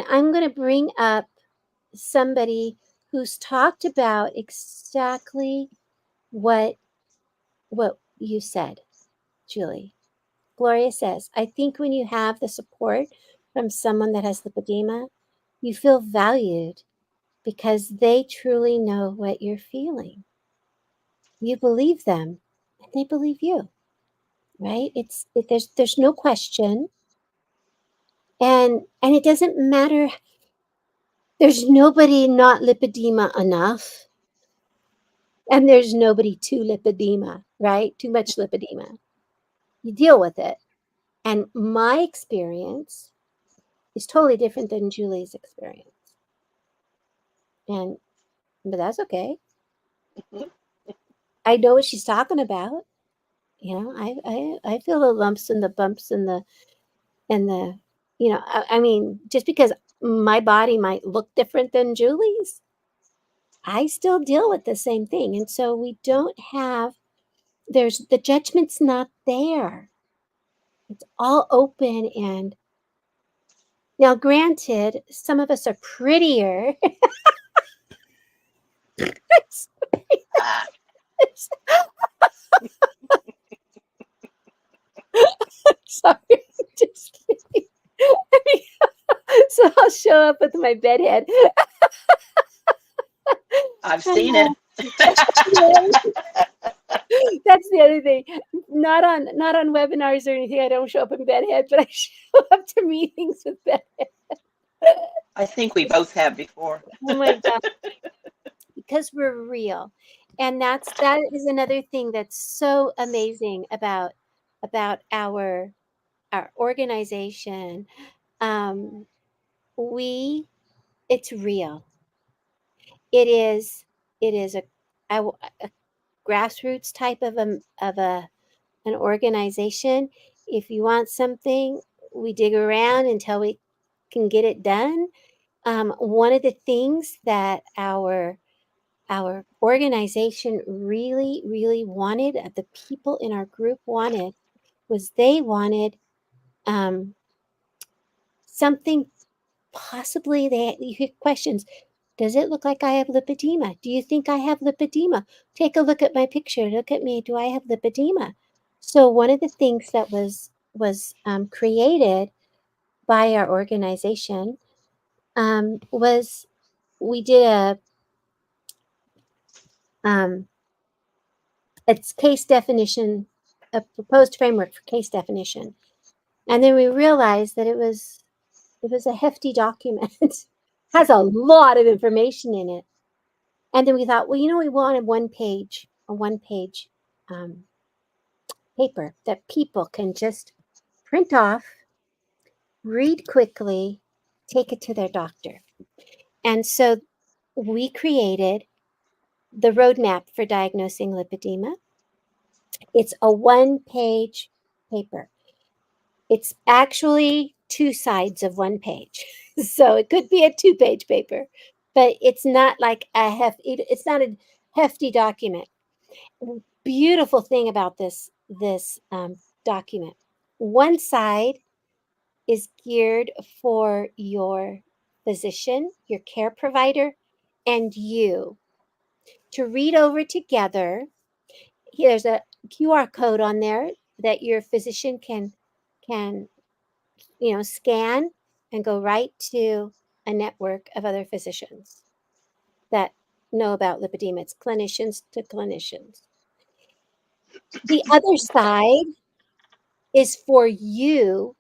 going to bring up somebody who's talked about exactly what you said, Julie. Gloria says, I think when you have the support from someone that has lipedema, you feel valued because they truly know what you're feeling. You believe them, and they believe you, right? There's no question, and it doesn't matter. There's nobody not lipedema enough, and there's nobody too lipedema, right? Too much lipedema. You deal with it. And my experience is totally different than Julie's experience. But that's okay. I know what she's talking about. I feel the lumps and the bumps and the I mean, just because my body might look different than Julie's, I still deal with the same thing. And so we don't have, there's, the judgment's not there. It's all open. And now, granted, some of us are prettier. Sorry, just kidding. So I'll show up with my bedhead. I've seen it. That's the other thing. Not on webinars or anything. I don't show up in bedhead, but I show up to meetings with bedhead. I think we both have before. Oh my God. Because we're real. And that is another thing that's so amazing about our organization. It's real. It is a grassroots type of an organization. If you want something, we dig around until we can get it done. One of the things that our organization really, really wanted, the people in our group wanted, was they wanted something, possibly, you hear questions. Does it look like I have lipedema? Do you think I have lipedema? Take a look at my picture. Look at me. Do I have lipedema? So one of the things that was created by our organization was, we did it's case definition, a proposed framework for case definition, and then we realized that it was a hefty document. Has a lot of information in it. And then we thought, well, we wanted a one page paper that people can just print off, read quickly, take it to their doctor. And so we created the roadmap for diagnosing lipedema. It's a one-page paper. It's actually two sides of one page. So it could be a two-page paper, but it's not like it's not a hefty document. Beautiful thing about this document. One side is geared for your physician, your care provider, and you to read over together. There's a QR code on there that your physician can scan and go right to a network of other physicians that know about lipedema. It's clinicians to clinicians. The other side is for you,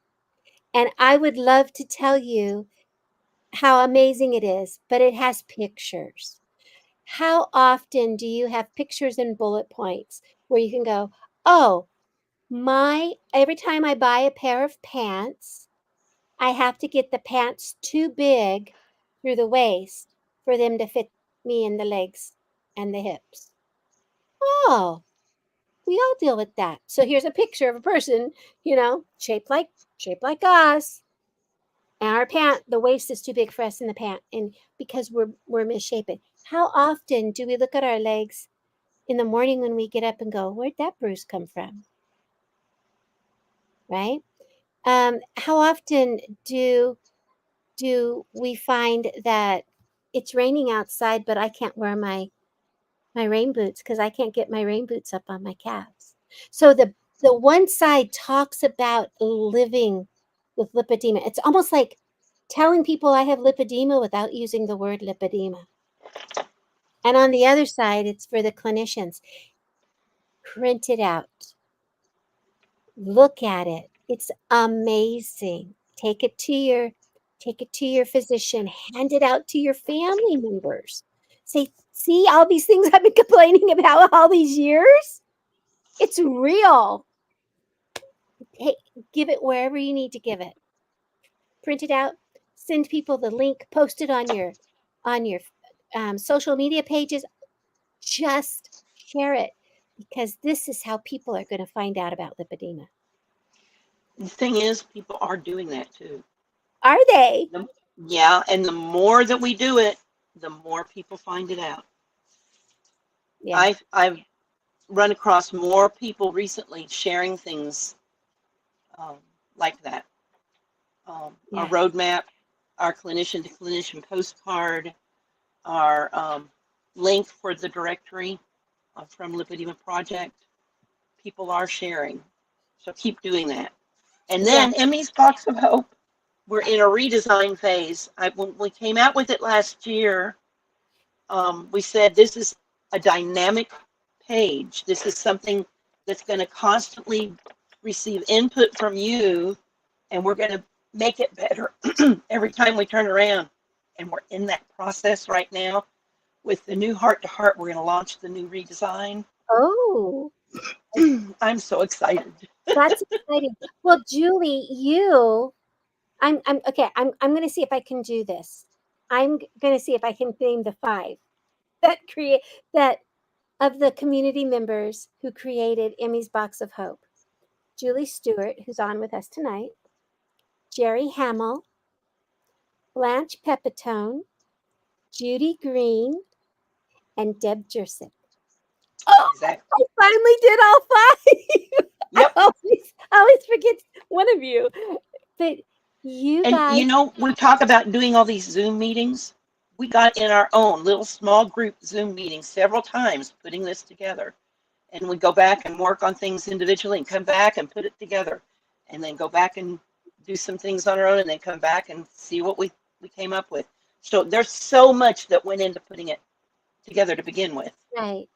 and I would love to tell you how amazing it is, but it has pictures. How often do you have pictures and bullet points where you can go, oh, every time I buy a pair of pants, I have to get the pants too big through the waist for them to fit me in the legs and the hips. Oh, we all deal with that. So here's a picture of a person, shaped like us. And our the waist is too big for us in the pant, and because we're misshapen. How often do we look at our legs in the morning when we get up and go, where'd that bruise come from? Right? How often do we find that it's raining outside, but I can't wear my rain boots because I can't get my rain boots up on my calves? So the one side talks about living with lipedema. It's almost like telling people I have lipedema without using the word lipedema. And on the other side, it's for the clinicians. Print it out. Look at it. It's amazing. Take it to your physician. Hand it out to your family members. Say, see all these things I've been complaining about all these years? It's real. Hey, give it wherever you need to give it. Print it out. Send people the link. Post it on your social media pages. Just share it, because this is how people are going to find out about lipedema. The thing is, people are doing that too. Are they? Yeah, and the more that we do it, the more people find it out. Yeah. I've run across more people recently sharing things like that. Our roadmap, our clinician to clinician postcard, our link for the directory from Lipedema Project. People are sharing, so keep doing that. And then Emmy's Box of Hope, we're in a redesign phase. When we came out with it last year, we said this is a dynamic page. This is something that's going to constantly receive input from you, and we're going to make it better every time we turn around. And we're in that process right now. With the new Heart to Heart, we're going to launch the new redesign. Oh, I'm so excited. that's exciting. Well, Julie, I'm okay. I'm going to see if I can do this. I'm going to see if I can name the 5 that of the community members who created Emmy's Box of Hope. Julie Stewart, who's on with us tonight, Jerry Hamill, Blanche Pepitone, Judy Green, and Deb Jersick. Oh, exactly. I finally did all 5. Yep. I always forget one of you. But you guys. We talk about doing all these Zoom meetings. We got in our own little small group Zoom meetings several times putting this together. And we go back and work on things individually and come back and put it together. And then go back and do some things on our own and then come back and see what we came up with. So there's so much that went into putting it together to begin with. Right.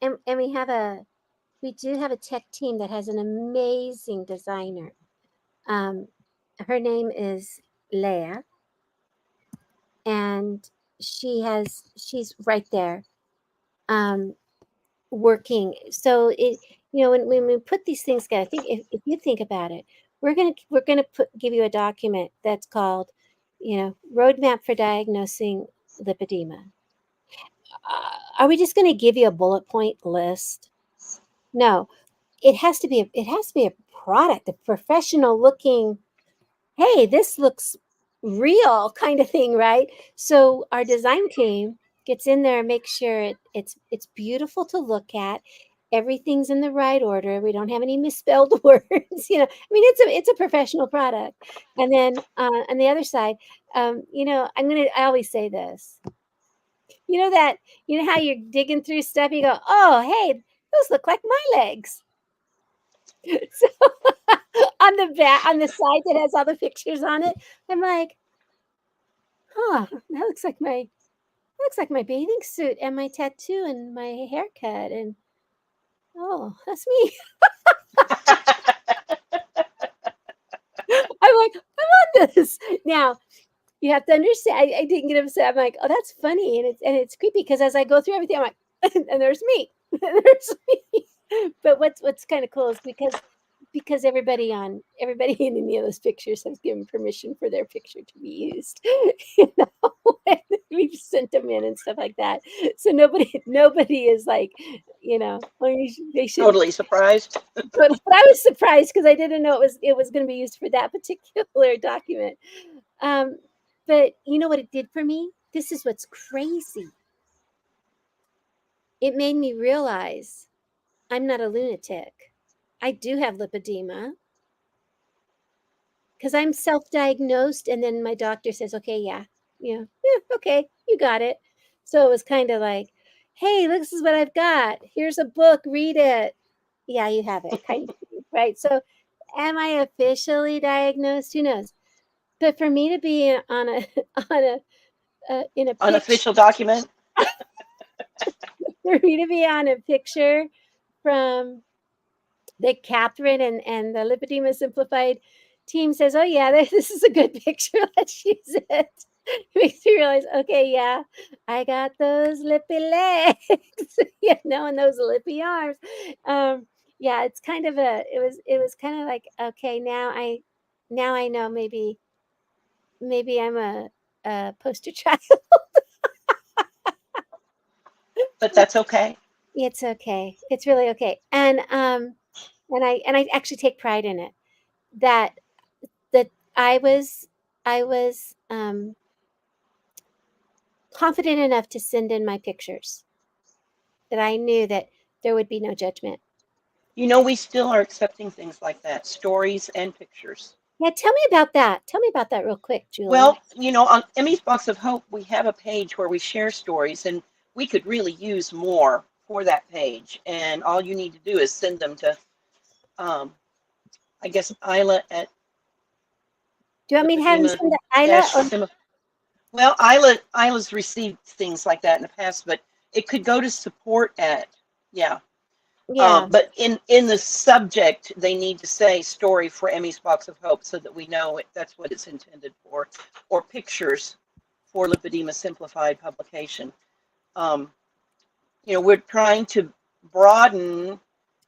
And we do have a tech team that has an amazing designer. Her name is Leah, and she's right there working. So when we put these things together, I think if you think about it, we're gonna give you a document that's called Roadmap for Diagnosing Lipedema. Are we just going to give you a bullet point list? No, it has to be a product, a professional looking. Hey, this looks real kind of thing, right? So our design team gets in there and makes sure it's beautiful to look at. Everything's in the right order. We don't have any misspelled words. I mean, it's a professional product. And then on the other side, I always say this. You know how you're digging through stuff. You go, oh, hey, those look like my legs. So on the side that has all the pictures on it, I'm like, huh, that looks like my bathing suit and my tattoo and my haircut and oh, that's me. I'm like, I'm on this. Now, you have to understand I didn't get upset. I'm like, oh, that's funny. And it's creepy because as I go through everything, I'm like, and there's me. There's me. But what's kind of cool is because everybody in any of those pictures has given permission for their picture to be used. And we've sent them in and stuff like that. So nobody is like, well, they should. Totally surprised. But I was surprised because I didn't know it was going to be used for that particular document. But you know what it did for me? This is what's crazy. It made me realize I'm not a lunatic. I do have lipedema because I'm self-diagnosed, and then my doctor says, "Okay, yeah, okay, you got it." So it was kind of like, "Hey, look, this is what I've got. Here's a book. Read it." Yeah, you have it, kind of thing, right? So, am I officially diagnosed? Who knows? But for me to be on a on a in a picture, Unofficial document. for me to be on a picture from the Catherine and the Lipedema Simplified team says, "Oh yeah, this is a good picture. Let's use it." It makes me realize, okay, yeah, I got those lippy legs, and those lippy arms. Yeah, it's kind of it was kind of like, okay, now I know maybe I'm a poster child. But that's okay. It's okay. It's really okay. And I actually take pride in it that that I was confident enough to send in my pictures that I knew that there would be no judgment. We still are accepting things like that, stories and pictures. Yeah, tell me about that. Tell me about that real quick, Julie. Well, on Emmy's Box of Hope, we have a page where we share stories, and we could really use more for that page. And all you need to do is send them to, I guess, Isla at Do you want me to have them lipedema send to Isla? dash Or sim. Well, Isla's received things like that in the past, but it could go to support at, yeah. yeah, But in the subject, they need to say story for Emmy's Box of Hope so that we know that's what it's intended for, or pictures for Lipedema Simplified publication. We're trying to broaden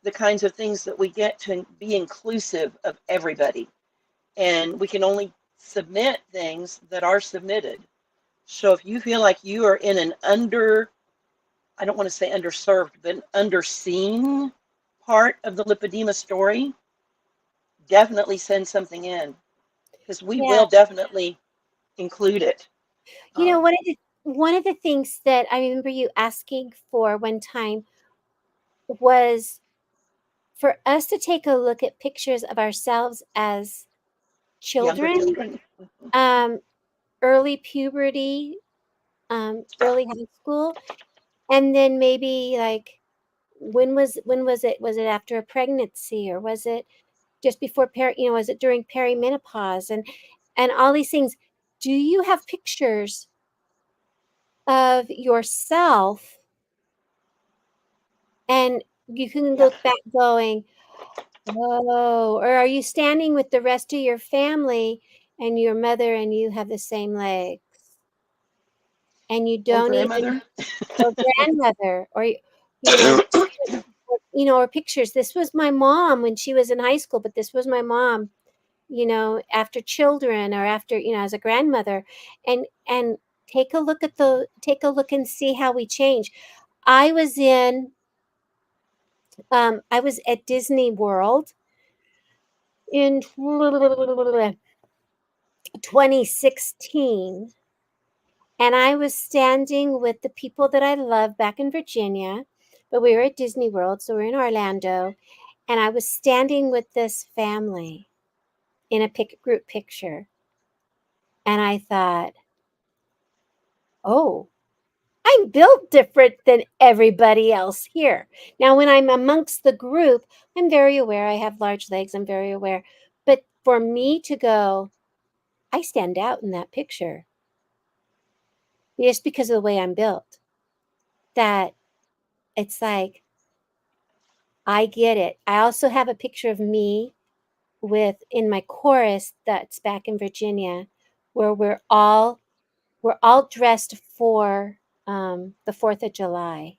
the kinds of things that we get to be inclusive of everybody. And we can only submit things that are submitted. So if you feel like you are in an I don't want to say underserved, but underseen part of the lipedema story, definitely send something in because we yeah. will definitely include it. One of the things that I remember you asking for one time was for us to take a look at pictures of ourselves as Younger children, children. um, early puberty, early high school, and then maybe like when was it? Was it after a pregnancy or was it just before was it during perimenopause and all these things? Do you have pictures of yourself and you can Yeah. look back going, oh, or are you standing with the rest of your family and your mother and you have the same legs and you Or don't even grandmother. or grandmother or you know or pictures. This was my mom when she was in high school, but this was my mom, after children or after, as a grandmother, and take a look and see how we change. I was in I was at Disney World in 2016, and I was standing with the people that I love back in Virginia, but we were at Disney World, so we're in Orlando, and I was standing with this family in a group picture, and I thought, oh, I'm built different than everybody else here. Now, when I'm amongst the group, I'm very aware I have large legs. I'm very aware. But for me to go, I stand out in that picture just because of the way I'm built, that it's like, I get it. I also have a picture of me with in my chorus that's back in Virginia, where we're all dressed for the 4th of July.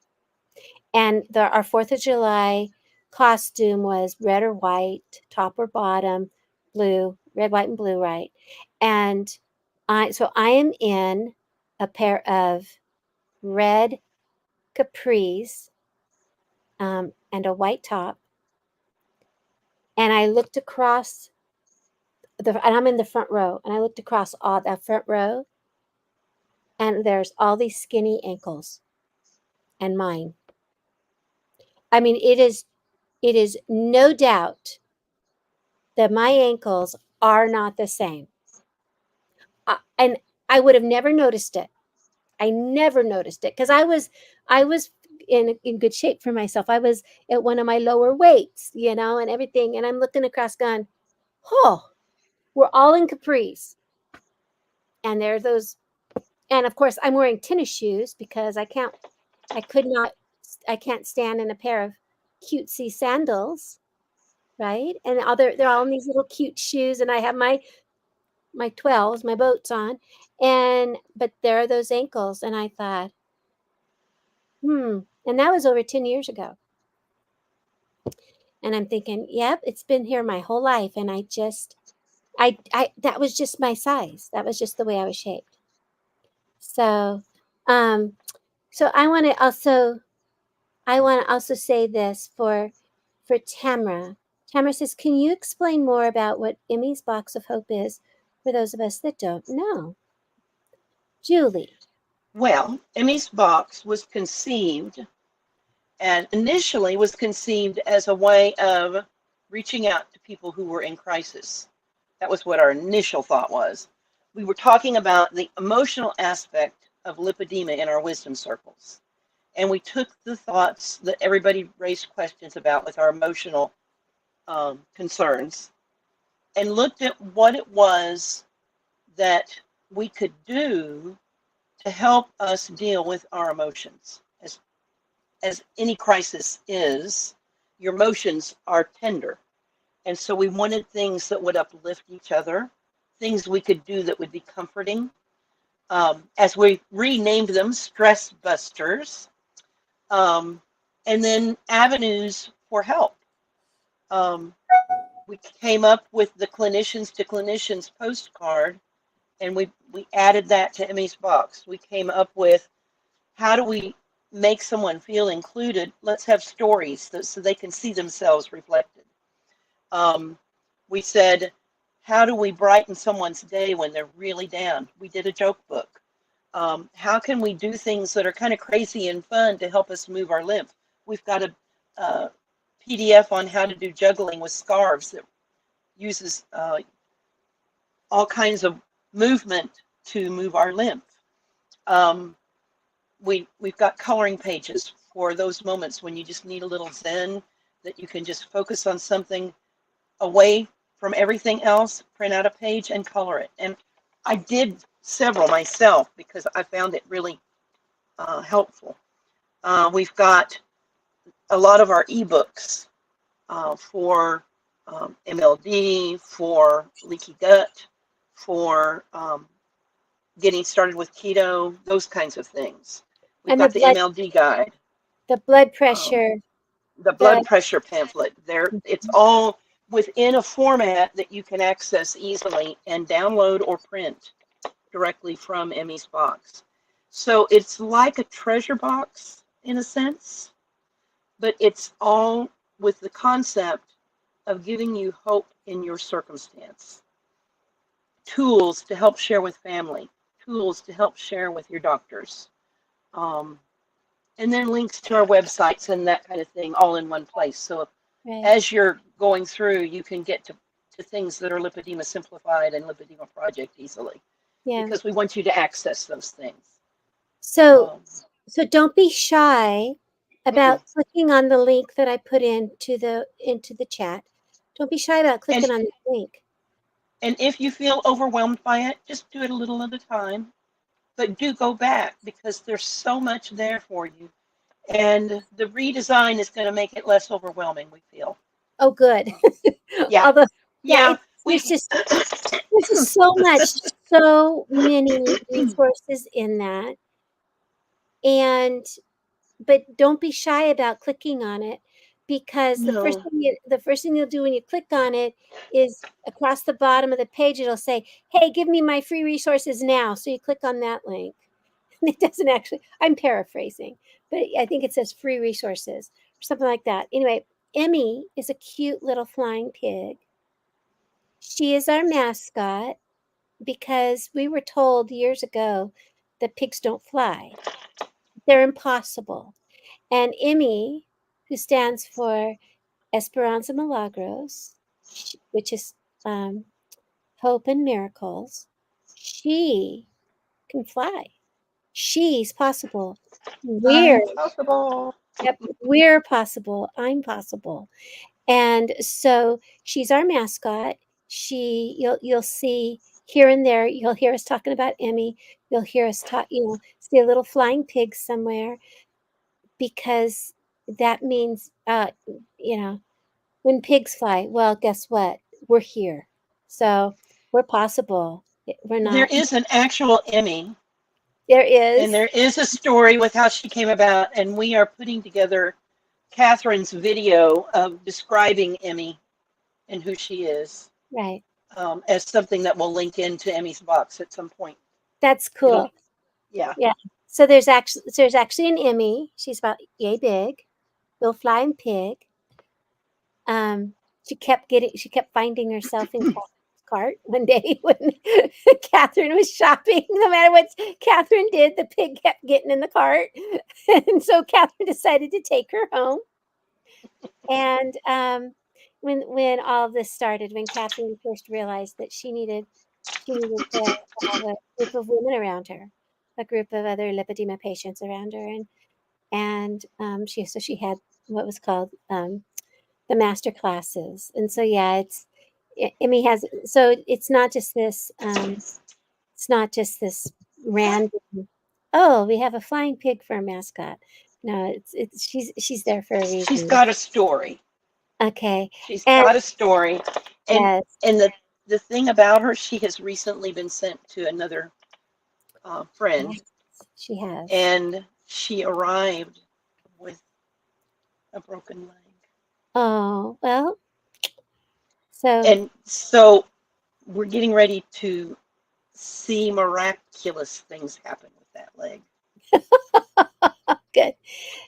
And our 4th of July costume was red or white, top or bottom, blue, red, white, and blue, right? And so I am in a pair of red capris and a white top. And I looked across and I'm in the front row, and I looked across all that front row, and there's all these skinny ankles and mine. I mean, it is no doubt that my ankles are not the same. And I would have never noticed it. I never noticed it because I was in good shape for myself. I was at one of my lower weights, and everything. And I'm looking across, going, "Oh, we're all in capris." And there are those, and of course, I'm wearing tennis shoes because I can't stand in a pair of cutesy sandals, right? And they're all in these little cute shoes, and I have my 12s, my boats on, but there are those ankles, and I thought, and that was over 10 years ago. And I'm thinking, yep, it's been here my whole life, and I that was just my size. That was just the way I was shaped. So, um, so I want to also say this for Tamra. Tamra says, "Can you explain more about what Emmy's Box of Hope is for those of us that don't know?" Julie. Well, Emmy's Box was conceived and initially was conceived as a way of reaching out to people who were in crisis. That was what our initial thought was. We were talking about the emotional aspect of lipedema in our wisdom circles. And we took the thoughts that everybody raised questions about with our emotional concerns and looked at what it was that we could do to help us deal with our emotions. As any crisis is, your emotions are tender. And so we wanted things that would uplift each other, things we could do that would be comforting. As we renamed them, stress busters, and then avenues for help. We came up with the Clinicians to Clinicians postcard, and we added that to Emmy's Box. We came up with, how do we make someone feel included? Let's have stories so they can see themselves reflected. We said, how do we brighten someone's day when they're really down? We did a joke book. How can we do things that are kind of crazy and fun to help us move our lymph? We've got a PDF on how to do juggling with scarves that uses all kinds of movement to move our lymph. We've got coloring pages for those moments when you just need a little zen, that you can just focus on something away from everything else, print out a page and color it. And I did several myself because I found it really helpful. We've got a lot of our ebooks for MLD, for leaky gut, for getting started with keto, those kinds of things. We've And got the MLD guide, the blood pressure, the blood pressure pamphlet. It's all within a format that you can access easily and download or print directly from Emmy's Box. So it's like a treasure box in a sense, but it's all with the concept of giving you hope in your circumstance. tools to help share with family, tools to help share with your doctors, and then links to our websites and that kind of thing all in one place. So Right. as you're going through, you can get to things that are Lipedema Simplified and Lipedema Project easily, Yeah. because we want you to access those things. So don't be shy about clicking on the link that I put into the chat. Don't be shy about clicking on the link. And if you feel overwhelmed by it, just do it a little at a time. But do go back, because there's so much there for you. And the redesign is going to make it less overwhelming, we feel. Oh, good. Yeah. Although, Yeah. there's just so much, so many resources in that. But don't be shy about clicking on it, because the first thing you'll do when you click on it is across the bottom of the page, it'll say, hey, give me my free resources now. So you click on that link. And it doesn't actually, I'm paraphrasing, but I think it says free resources or something like that. Anyway, Emmy is a cute little flying pig. She is our mascot because we were told years ago that pigs don't fly. They're impossible. And Emmy, who stands for Esperanza Milagros, which is hope and miracles, she can fly. She's possible. We're possible. Yep, we're possible. I'm possible. And so she's our mascot. You'll see here and there, you'll hear us talking about Emmy. You'll hear us talk, see a little flying pig somewhere, because that means, when pigs fly, well, guess what? We're here. So we're possible. We're not. There is an actual Emmy. There is. And there is a story with how she came about. And we are putting together Catherine's video of describing Emmy and who she is. Right. As something that will link into Emmy's box at some point. That's cool. Yeah. So there's actually an Emmy. She's about yay big, little flying pig. She kept finding herself in Catherine's cart one day when Catherine was shopping. No matter what Catherine did, the pig kept getting in the cart, and so Catherine decided to take her home. And when all of this started, when Catherine first realized that she needed to have a group of women around her, a group of other lipedema patients around her, and she had what was called the master classes. And so Emmy has, so it's not just this random, oh, we have a flying pig for a mascot. No, she's there for a reason. She's got a story. Okay. She's got a story. And Yes. and the thing about her, she has recently been sent to another friend. Yes, she has. And she arrived with a broken leg. Oh, well. So we're getting ready to see miraculous things happen with that leg. Good.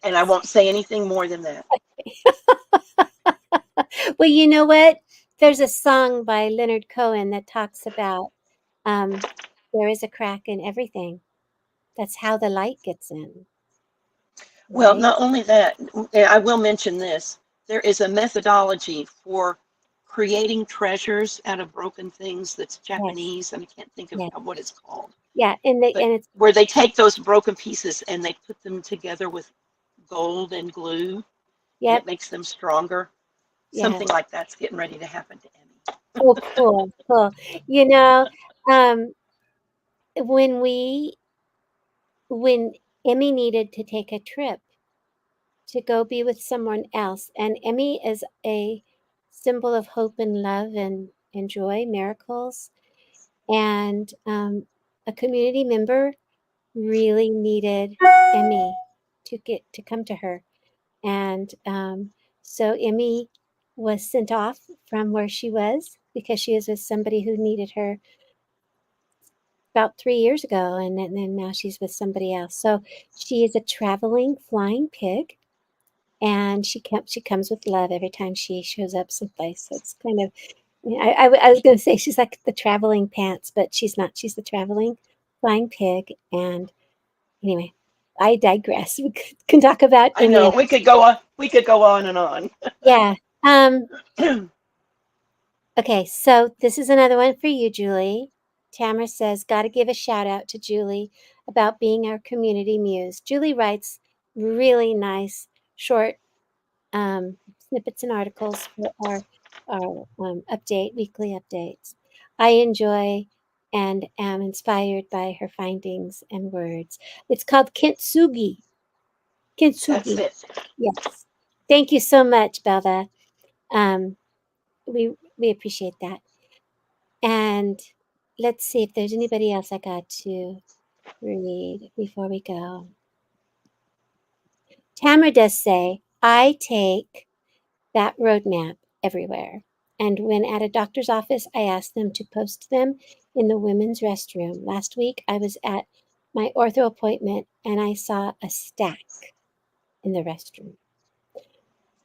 And I won't say anything more than that. Well, you know what? There's a song by Leonard Cohen that talks about there is a crack in everything. That's how the light gets in. Well, Right? not only that, I will mention this. There is a methodology for creating treasures out of broken things that's Japanese, and I can't think of what it's called. Yeah, and it's where they take those broken pieces and they put them together with gold and glue. Yep. And it makes them stronger. Yeah. Something like that's getting ready to happen to Emmy. Oh, cool. When Emmy needed to take a trip to go be with someone else, and Emmy is a symbol of hope and love and joy, miracles, and a community member really needed Emmy to come to her, and so Emmy was sent off from where she was because she was with somebody who needed her about 3 years ago, and then now she's with somebody else. So she is a traveling flying pig, and she comes with love every time she shows up someplace. So it's kind of I was going to say she's like the traveling pants, but she's not. She's the traveling flying pig. And anyway, I digress. We can talk about I any know of we could go on. We could go on and on. yeah. Okay, so this is another one for you, Julie. Tamara says, got to give a shout out to Julie about being our community muse. Julie writes really nice, short snippets and articles for our weekly updates. I enjoy and am inspired by her findings and words. It's called Kintsugi. That's Kintsugi. it. Yes. Thank you so much, Belva. Um, we appreciate that. And let's see if there's anybody else I got to read before we go. Tamara does say, I take that roadmap everywhere. And when at a doctor's office, I ask them to post them in the women's restroom. Last week, I was at my ortho appointment and I saw a stack in the restroom.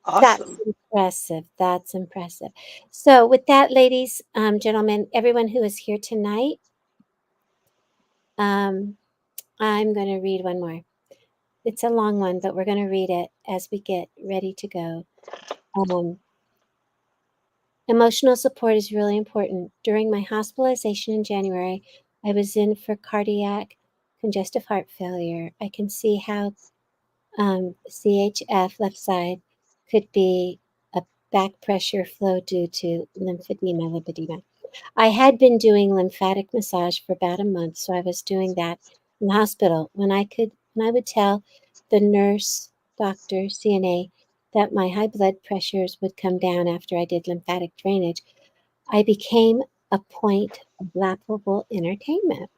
That's Awesome. impressive. That's impressive. So, with that, ladies, gentlemen, everyone who is here tonight, I'm going to read one more. It's a long one, but we're going to read it as we get ready to go. Emotional support is really important. During my hospitalization in January, I was in for cardiac congestive heart failure. I can see how CHF left side could be a back pressure flow due to lipedema. I had been doing lymphatic massage for about a month, so I was doing that in the hospital. When I would tell the nurse, doctor, CNA that my high blood pressures would come down after I did lymphatic drainage, I became a point of laughable entertainment.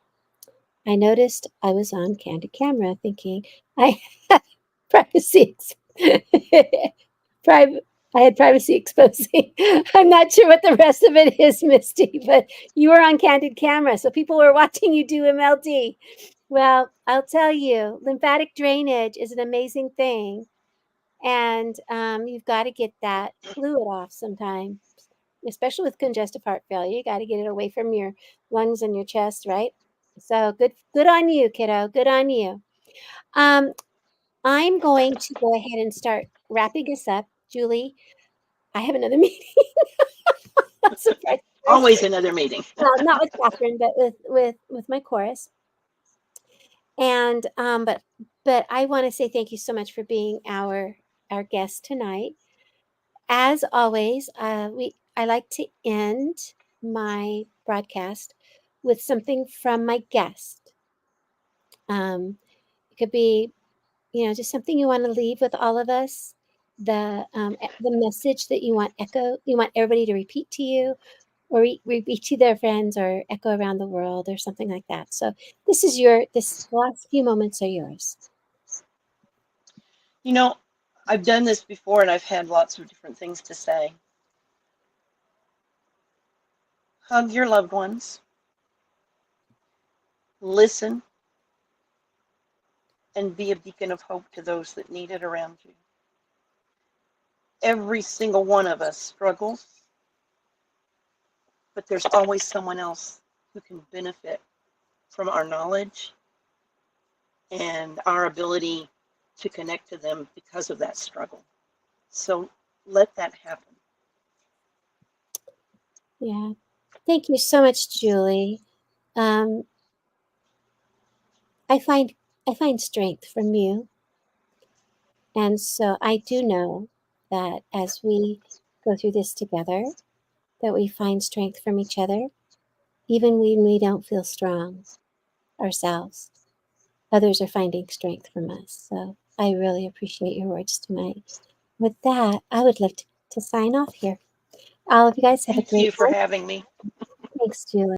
I noticed I was on candid camera thinking I had privacy private I had privacy exposing. I'm not sure what the rest of it is, Misty, but you were on candid camera, so people were watching you do MLD. Well, I'll tell you, lymphatic drainage is an amazing thing, and you've got to get that fluid off sometime, especially with congestive heart failure. You got to get it away from your lungs and your chest, right? So good on you, kiddo. Good on you. Um, I'm going to go ahead and start wrapping us up. Julie, I have another meeting. Surprise, surprise. Always another meeting. Well, not with Catherine, but with my chorus. And but I want to say thank you so much for being our guest tonight. As always, I like to end my broadcast with something from my guest. It could be, just something you want to leave with all of us. The message that you want everybody to repeat to you, or repeat to their friends, or echo around the world, or something like that. So this last few moments are yours. You know, I've done this before and I've had lots of different things to say. Hug your loved ones, listen, and be a beacon of hope to those that need it around you. Every single one of us struggles, but there's always someone else who can benefit from our knowledge and our ability to connect to them because of that struggle. So let that happen. Yeah. Thank you so much, Julie. Um, I find strength from you, and so I do know that as we go through this together, that we find strength from each other, even when we don't feel strong ourselves. Others are finding strength from us. So I really appreciate your words tonight. With that, I would love to sign off here. All of you guys have a Thank great you for night. having me. Thanks, Julie.